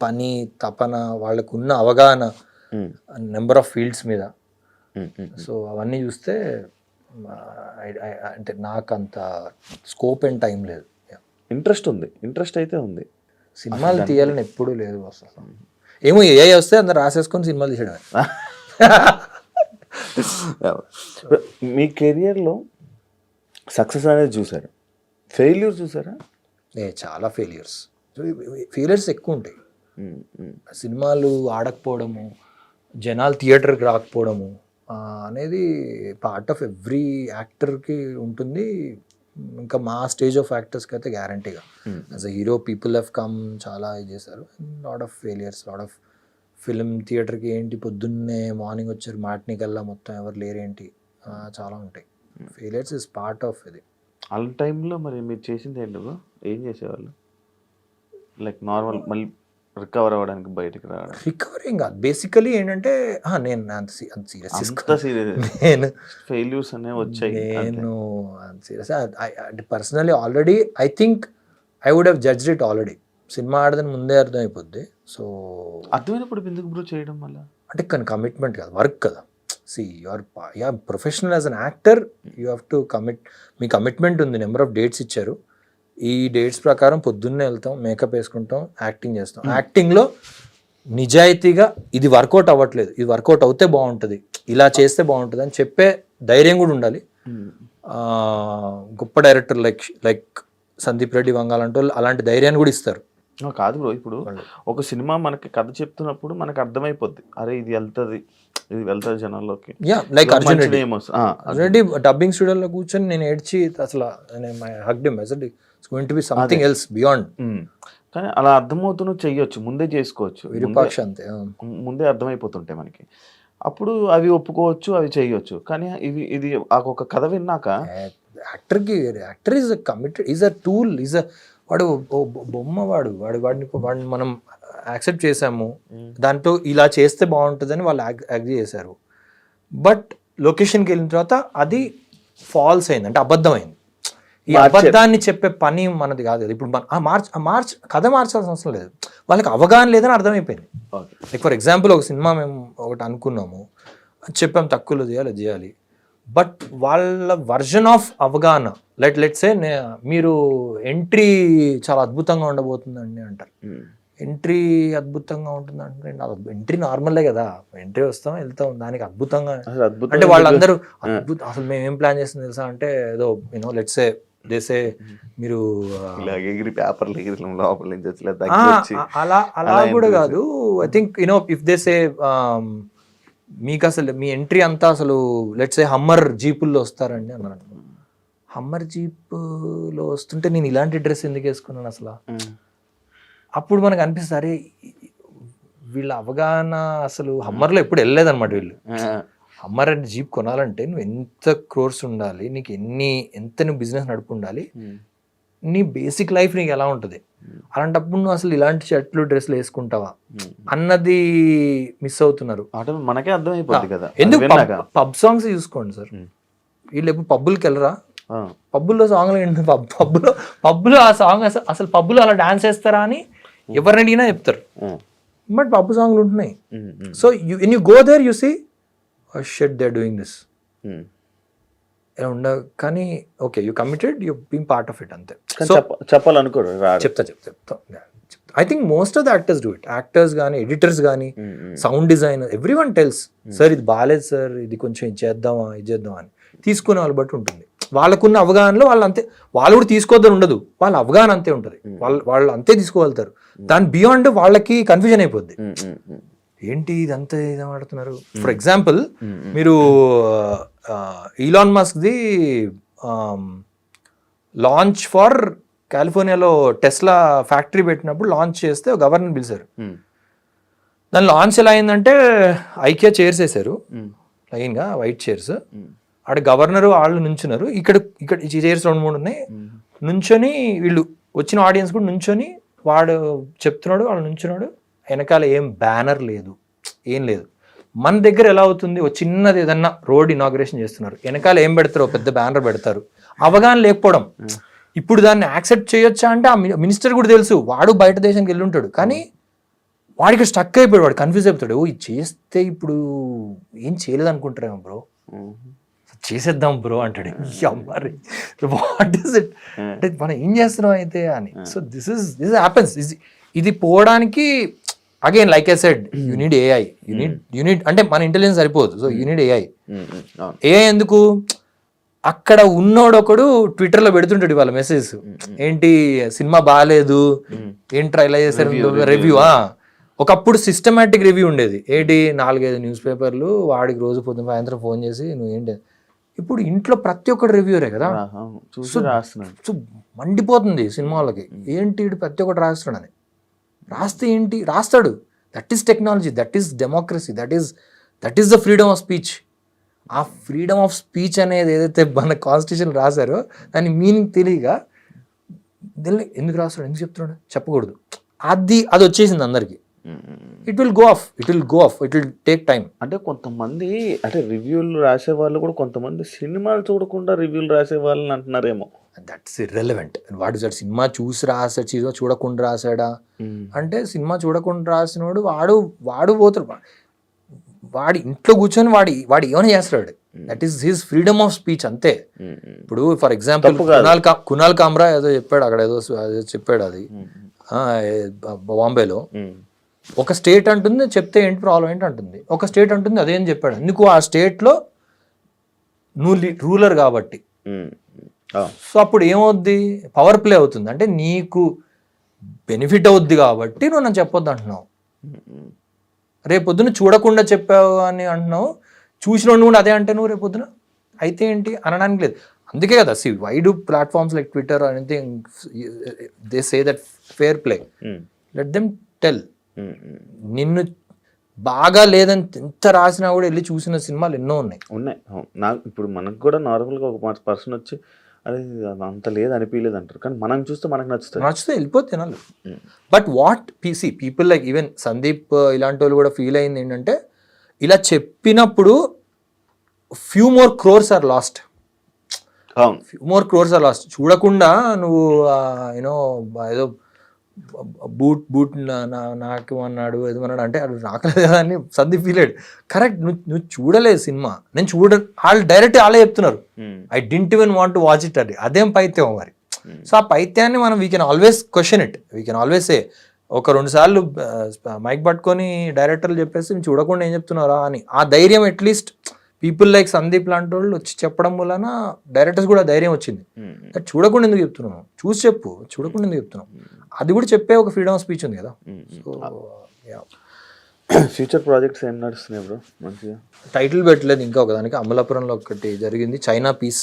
పని తపన, వాళ్ళకు ఉన్న అవగాహన నెంబర్ ఆఫ్ ఫీల్డ్స్ మీద. సో అవన్నీ చూస్తే అంటే నాకు అంత స్కోప్ అండ్ టైం లేదు. ఇంట్రెస్ట్ ఉంది, ఇంట్రెస్ట్ అయితే ఉంది, సినిమాలు తీయాలని ఎప్పుడూ లేదు అసలు. ఏమో ఏఐ వస్తే అందరు రాసేసుకొని సినిమాలు తీసేయడమే. మీ కెరియర్లో సక్సెస్ అనేది చూసారు, ఫెయిల్యూర్ చూసారా? చాలా ఫెయిల్యూర్స్ ఎక్కువ ఉంటాయి. సినిమాలు ఆడకపోవడము, జనాలు థియేటర్కి రాకపోవడము అనేది పార్ట్ ఆఫ్ ఎవ్రీ యాక్టర్కి ఉంటుంది. ఇంకా మా స్టేజ్ ఆఫ్ యాక్టర్స్కి అయితే గ్యారంటీగా as a hero people have come, చాలా ఇది చేశారు. Lot of failures, lot of film థియేటర్కి ఏంటి పొద్దున్నే మార్నింగ్ వచ్చారు మాట్నీ కల్లా మొత్తం ఎవరు లేరేంటి, చాలా ఉంటాయి. ఫెయిలియర్స్ ఇస్ పార్ట్ ఆఫ్ ఇది. ఆ టైంలో మరి మీరు చేసింది ఏంటి బ్రో? ఏం చేసేవాళ్ళు? లైక్ నార్మల్ మళ్ళీ రికవర్ అవ్వడానికి బయటికి రావడం రికవరింగ్ కాదు, బేసికలీ ఏంటంటే నేను అంత సీరియస్ అంత సీరియస్ నేను ఫెయిల్యూర్స్ అనేవి వచ్చాయి. నేను సీరియస్ అంటే personally already I think I would have judged it already. సినిమా ఆడదని ముందే అర్థమైపోద్ది. సో అర్థమైనప్పుడు ఎందుకు బ్రో చేయడం వల్ల అంటే కానీ కమిట్మెంట్ కదా, వర్క్ కదా. See you are professional as an actor, you have to commit. మీ కమిట్మెంట్ ఉంది, నెంబర్ ఆఫ్ డేట్స్ ఇచ్చారు, ఈ డేట్స్ ప్రకారం పొద్దున్నే వెళ్తాం, మేకప్ వేసుకుంటాం, యాక్టింగ్ చేస్తాం. యాక్టింగ్లో నిజాయితీగా ఇది వర్కౌట్ అవ్వట్లేదు, ఇది వర్కౌట్ అవుతే బాగుంటుంది, ఇలా చేస్తే బాగుంటుంది అని చెప్పే ధైర్యం కూడా ఉండాలి. గొప్ప డైరెక్టర్ లైక్ సందీప్ రెడ్డి వంగాలంటూ అలాంటి ధైర్యాన్ని కూడా ఇస్తారు. కాదు బ్రో, ఇప్పుడు ఒక సినిమా మనకి కథ చెప్తున్నప్పుడు మనకు అర్థమైపోద్ది, అరే ఇది వెళ్తుంది, ఇది వెళ్తుంది జనాల్లోకి. లైక్ అర్జున్ రెడ్డి డబ్బింగ్ స్టూడియోలో కూర్చొని నేను ఏడ్చి అసలు going to be something else beyond. కానీ అలా అర్థమవుతున్న చెయ్యొచ్చు, ముందే చేసుకోవచ్చు, విరూపాక్ష అంతే, ముందే అర్థమైపోతుంటాయి మనకి. అప్పుడు అవి ఒప్పుకోవచ్చు, అవి చేయొచ్చు. కానీ ఇది ఒక కథ విన్నాక actor is committed, is a tool, is a వాడు బొమ్మ, వాడిని మనం యాక్సెప్ట్ చేసాము, దాంట్లో ఇలా చేస్తే బాగుంటుందని వాళ్ళు అగ్రీ చేశారు. బట్ లొకేషన్కి వెళ్ళిన తర్వాత అది ఫాల్స్ అయింది, అంటే అబద్ధమైంది. ఈ అబద్ధాన్ని చెప్పే పని మనది కాదు కదా. ఇప్పుడు కథ మార్చాల్సిన అవసరం లేదు, వాళ్ళకి అవగాహన లేదని అర్థమైపోయింది. లైక్ ఫర్ ఎగ్జాంపుల్ ఒక సినిమా మేము ఒకటి అనుకున్నాము, చెప్పాం తక్కువలో చేయాలి, బట్ వాళ్ళ వర్జన్ ఆఫ్ అవగాహన లెట్స్ సే మీరు ఎంట్రీ చాలా అద్భుతంగా ఉండబోతుందండి అంటారు. ఎంట్రీ అద్భుతంగా ఉంటుంది అంటే ఎంట్రీ నార్మలే కదా, ఎంట్రీ వస్తాం వెళ్తాం, దానికి అద్భుతంగా అంటే వాళ్ళందరూ అసలు మేము ఏం ప్లాన్ చేస్తుంది తెలుసా అంటే ఏదో లెట్స్ సే దేసే మీరు అలా కూడా కాదు. ఐ థింక్ ఇఫ్ దేసే మీకు అసలు మీ ఎంట్రీ అంతా అసలు లెట్స్ సే హమ్మర్ జీపుల్లో వస్తారండి అన్నారు. హమ్మర్ జీప్లో వస్తుంటే నేను ఇలాంటి డ్రెస్ ఎందుకు వేసుకున్నాను అసలు? అప్పుడు మనకు అనిపిస్తుంది, అరే వీళ్ళ అవగాహన అసలు హమ్మర్లో ఎప్పుడు వెళ్ళలేదన్నమాట వీళ్ళు. హమ్మర్ అండ్ జీప్ కొనాలంటే నువ్వు ఎంత క్రోర్స్ ఉండాలి, నీకు ఎంత నువ్వు బిజినెస్ నడుపు ఉండాలి, నీ బేసిక్ లైఫ్ నీకు ఎలా ఉంటుంది, అలాంటప్పుడు నువ్వు అసలు ఇలాంటి షర్ట్లు డ్రెస్లు వేసుకుంటావా అన్నది మిస్ అవుతున్నారు. మనకే అర్థమైపోతుంది కదా. ఎందుకు పబ్ సాంగ్స్ చూసుకోండి సార్, వీళ్ళు ఎప్పుడు పబ్బులకి వెళ్ళరా? పబ్బుల్లో సాంగ్లు ఏంటి, పబ్బులో ఆ సాంగ్ అసలు పబ్బులో అలా డాన్స్ వేస్తారా అని ఎవరిని అడిగినా చెప్తారు. బట్ పబ్బు సాంగ్లు ఉంటున్నాయి. So you go there you see shit they are doing this ఇలా ఉండవు. కానీ okay, you committed, you being part of it, అంతే. చెప్పాలనుకోరు, చెప్తా. I think most of the actors do it. Actors కానీ, ఎడిటర్స్ కానీ, sound designer, everyone tells sir ఇది బాగాలేదు సార్, ఇది కొంచెం ఇది చేద్దామా అని తీసుకునే వాళ్ళు బట్టి ఉంటుంది. వాళ్ళకున్న అవగాహనలో వాళ్ళు అంతే, వాళ్ళు కూడా తీసుకోవద్దని ఉండదు, వాళ్ళ అవగాహన అంతే ఉంటుంది, వాళ్ళు అంతే తీసుకోగలుగుతారు. దాని బియాండ్ వాళ్ళకి కన్ఫ్యూజన్ అయిపోద్ది, ఏంటి ఇదంతా ఏదో ఆడుతున్నారు. ఫర్ ఎగ్జాంపుల్ మీరు ఈలాన్ మస్క్ది లాంచ్ ఫర్ కాలిఫోర్నియాలో టెస్లా ఫ్యాక్టరీ పెట్టినప్పుడు లాంచ్ చేస్తే గవర్నర్ పిలిచారు. దాని లాంచ్ ఎలా అయిందంటే ఐకియా చైర్స్ వేశారు లైన్గా, వైట్ చైర్స్. ఆడ గవర్నరు వాళ్ళు నుంచున్నారు, ఇక్కడ ఈ చైర్స్ 2-3 ఉన్నాయి. నుంచొని వీళ్ళు వచ్చిన ఆడియన్స్ కూడా నుంచొని వాడు చెప్తున్నాడు, వాళ్ళు నుంచున్నాడు, వెనకాల ఏం బ్యానర్ లేదు, ఏం లేదు. మన దగ్గర ఎలా అవుతుంది, ఓ చిన్నది ఏదన్నా రోడ్ ఇనాగ్రేషన్ చేస్తున్నారు, వెనకాల ఏం పెడతారు, పెద్ద బ్యానర్ పెడతారు. అవగాహన లేకపోవడం. ఇప్పుడు దాన్ని యాక్సెప్ట్ చేయొచ్చా అంటే ఆ మినిస్టర్ కూడా తెలుసు, వాడు బయట దేశానికి వెళ్ళి ఉంటాడు, కానీ వాడికి స్టక్ అయిపోయాడు, వాడు కన్ఫ్యూజ్ అయిపోతాడు. ఓ ఇది చేస్తే ఇప్పుడు ఏం చేయలేదు అనుకుంటారేమో బ్రో, చేసేద్దాం బ్రో అంటాడు. వాట్ ఇస్ ఇట్ అంటే మనం ఏం చేస్తున్నాం అయితే అని. So this happens. ఇది పోవడానికి again like I said, you need AI, you need అంటే మన ఇంటెలిజెన్స్ సరిపోదు. So you need AI. ఎందుకు, అక్కడ ఉన్నోడొకడు ట్విట్టర్లో పెడుతుంటాడు వాళ్ళ మెసేజ్, ఏంటి సినిమా బాగాలేదు, ఏంట్రా ఇలా చేశారు రివ్యూ. ఒకప్పుడు సిస్టమేటిక్ రివ్యూ ఉండేది, ఏంటి 4-5 న్యూస్ పేపర్లు, వాడికి రోజు పొద్దున సాయంత్రం ఫోన్ చేసి నువ్వు ఏంటి. ఇప్పుడు ఇంట్లో ప్రతి ఒక్కటి రివ్యూరే కదా, సో మండిపోతుంది సినిమాలకి, ఏంటి ప్రతి ఒక్కటి రాస్తున్నాడని. రాస్తే ఏంటి, రాస్తాడు. That is technology, that is democracy, that is the freedom of speech. ఆ ఫ్రీడమ్ ఆఫ్ స్పీచ్ అనేది ఏదైతే మన కాన్స్టిట్యూషన్ రాశారో దాని మీనింగ్ తెలియక ఎందుకు రాస్తాడు, ఎందుకు చెప్తున్నాడు, చెప్పకూడదు. అది వచ్చేసింది అందరికి. It will go of, it will take time. అంటే కొంతమంది అంటే రివ్యూలు రాసే వాళ్ళు కూడా కొంతమంది సినిమాలు చూడకుండా రివ్యూలు రాసే వాళ్ళని అంటున్నారేమో. That's irrelevant. వాడు సార్ సినిమా చూసి రాసాడు, చూడకుండా రాసాడా అంటే, సినిమా చూడకుండా రాసినోడు వాడు పోతాడు. వాడి ఇంట్లో కూర్చొని వాడు ఏమైనా చేస్తాడు. That is his freedom of speech అంతే. ఇప్పుడు ఫర్ ఎగ్జాంపుల్ కునాల్ కామ్రా ఏదో చెప్పాడు అక్కడ, ఏదో చెప్పాడు అది బాంబేలో. ఒక స్టేట్ అంటుంది చెప్తే ఏంటి ప్రాబ్లం ఏంటి అంటుంది, ఒక స్టేట్ అంటుంది అదేం చెప్పాడు. ఎందుకు ఆ స్టేట్లో నువ్వు రూలర్ కాబట్టి. సో అప్పుడు ఏమవుద్ది, పవర్ ప్లే అవుతుంది. అంటే నీకు బెనిఫిట్ అవుద్ది కాబట్టి నువ్వు నన్ను చెప్పొద్దు అంటున్నావు. రేపొద్దున చూడకుండా చెప్పావు అని అంటున్నావు, చూసిన కూడా అదే అంటే నువ్వు రేపొద్దున అయితే ఏంటి అనడానికి లేదు. అందుకే కదా see why do platforms like Twitter or anything, they say that fair play, let them tell. నిన్ను బాగా లేదని ఎంత రాసినా కూడా వెళ్ళి చూసిన సినిమాలు ఎన్నో ఉన్నాయి. నాకు ఇప్పుడు మనకు కూడా నార్మల్గా ఒక పర్సన్ వచ్చి అదే అంత లేదు అనిపించలేదు అంటారు, కానీ మనం చూస్తే మనకు నచ్చితే వెళ్ళిపోతే తినాలి. But what people like even Sandeep ఇలాంటి వాళ్ళు కూడా ఫీల్ అయింది ఏంటంటే, ఇలా చెప్పినప్పుడు few more crores are lost. చూడకుండా నువ్వు యూనో ఏదో బూట్ నాకు అన్నాడు ఏదో అన్నాడు అంటే అది రాకలేదు కదా అని సందీప్ ఫీల్ అయ్యాడు. కరెక్ట్, నువ్వు చూడలేదు సినిమా, నేను వాళ్ళు డైరెక్ట్ వాళ్ళే చెప్తున్నారు I didn't even want to watch it అది. అదేం పైత్యం మరి. సో ఆ పైత్యాన్ని మనం we can always question it, we can always say. ఒక 2 సార్లు మైక్ పట్టుకొని డైరెక్టర్లు చెప్పేసి చూడకుండా ఏం చెప్తున్నారా అని, ఆ ధైర్యం అట్లీస్ట్ పీపుల్ లైక్ సందీప్ లాంటి వాళ్ళు వచ్చి చెప్పడం వలన డైరెక్టర్స్ కూడా ధైర్యం వచ్చింది. చూడకుండా ఎందుకు చెప్తున్నావు, చూసి చెప్పు, చూడకుండా ఎందుకు చెప్తున్నావు, అది కూడా చెప్పే ఒక ఫ్రీడమ్ ఆఫ్ స్పీచ్ ఉంది కదా. సో ఫ్యూచర్ ప్రాజెక్ట్స్ ఏం నడుస్తున్నాయి బ్రో? మంచిగా టైటిల్ పెట్టలేదు ఇంకా. ఒకదానికి అమలాపురంలో ఒకటి జరిగింది, చైనా పీస్,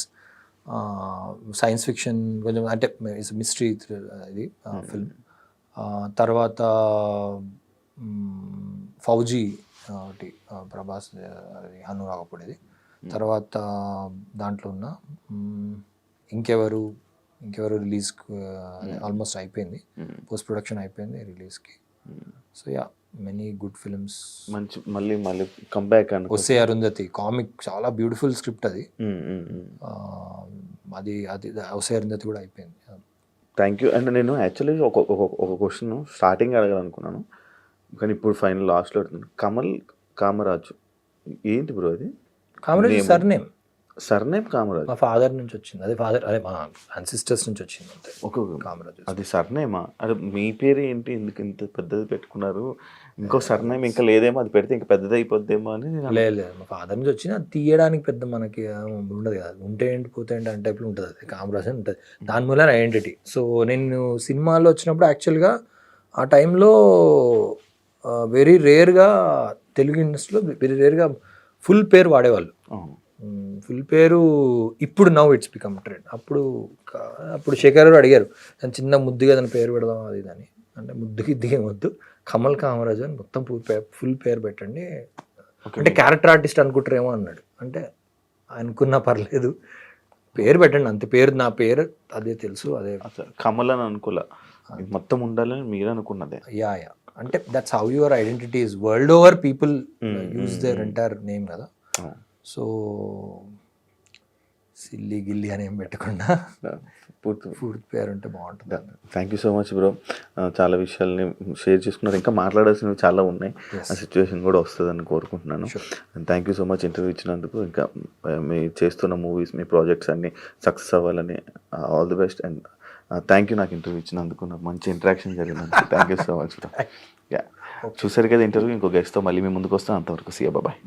సైన్స్ ఫిక్షన్ కొంచెం, అంటే మిస్టరీ ఇది ఫిల్మ్. తర్వాత ఫౌజీ ఒకటి ప్రభాస్ అది హనురాగపూడిది. తర్వాత దాంట్లో ఉన్న ఇంకెవరు రిలీజ్ ఆల్మోస్ట్ అయిపోయింది, పోస్ట్ ప్రొడక్షన్ అయిపోయింది రిలీజ్కి. So yeah, many good films. మంచి మళ్ళీ కంబ్యాక్ అని ఒసే అరుంధతి కామిక్, చాలా బ్యూటిఫుల్ స్క్రిప్ట్ అది. అది ఒసే అరుంధతి కూడా అయిపోయింది. Thank you. అండ్ నేను యాక్చువల్లీ ఒక క్వశ్చన్ స్టార్టింగ్ అడగాలనుకున్నాను, కానీ ఇప్పుడు ఫైనల్ లాస్ట్లో అడుగుతున్నాను. కమల్ కామరాజు ఏంటి బ్రో అది? కామరాజు సర్నేమ్ కామరాజు మా ఫాదర్ నుంచి వచ్చింది, అదే మా అన్సిస్టర్స్ నుంచి వచ్చింది అంతే. కామరాజు అది సర్నేమా? అదే మీ పేరు ఏంటి, ఎందుకు ఇంత పెద్దది పెట్టుకున్నారు? ఇంకో సర్నేమ్ ఇంకా లేదేమో, అది పెడితే ఇంకా పెద్దది అయిపోద్దేమో అని. లేదు, మా ఫాదర్ నుంచి వచ్చింది. అది తీయడానికి పెద్ద మనకి ఉండదు కదా, ఉంటే ఏంటి పోతే ఏంటి అంటే టైప్లో ఉంటుంది. అది కామరాజు అని ఉంటుంది, దాని మూలన ఐడెంటిటీ. సో నేను సినిమాలో వచ్చినప్పుడు యాక్చువల్గా ఆ టైంలో వెరీ రేర్గా తెలుగు ఇండస్ట్రీలో వెరీ రేర్గా ఫుల్ పేరు వాడేవాళ్ళు. ఫుల్ పేరు ఇప్పుడు నౌ ఇట్స్ బికమ్ ట్రెండ్. అప్పుడు శేఖర్ గారు అడిగారు, నేను చిన్న ముద్దుగా దాని పేరు పెడదాం అది అని. అంటే ముద్దుకి దిగే వద్దు, కమల్ కామరాజు అని మొత్తం ఫుల్ పేరు పెట్టండి, అంటే క్యారెక్టర్ ఆర్టిస్ట్ అనుకుంటారేమో అన్నాడు. అంటే అనుకున్నా పర్లేదు, పేరు పెట్టండి అంతే. నా పేరు అదే తెలుసు, అదే కమల్ అని అనుకోలే, మొత్తం ఉండాలని మీరు అనుకున్నదే. యా, అంటే that's how your identity is. World over people use their entire name కదా. సో సిల్లి గిల్లి అని ఏం పెట్టకుండా పూర్తి పేరు ఉంటే బాగుంటుంది. Thank you so much bro, చాలా విషయాలని షేర్ చేసుకున్నారు. ఇంకా మాట్లాడాల్సినవి చాలా ఉన్నాయి, ఆ సిచ్యువేషన్ కూడా వస్తుందని కోరుకుంటున్నాను. Thank you so much interview ఇచ్చినందుకు. ఇంకా మీ చేస్తున్న మూవీస్, మీ ప్రాజెక్ట్స్ అన్నీ సక్సెస్ అవ్వాలని all the best. And thank you నాకు ఇంటర్వ్యూ ఇచ్చినందుకు, నాకు మంచి ఇంటరాక్షన్ జరిగినందుకు. Thank you so much bro. Yeah, చూసారు కదా ఇంటర్వ్యూ. ఇంకో గెస్ట్తో మళ్ళీ మీ ముందుకు వస్తాను. అంతవరకు సీ యూ, బాయ్.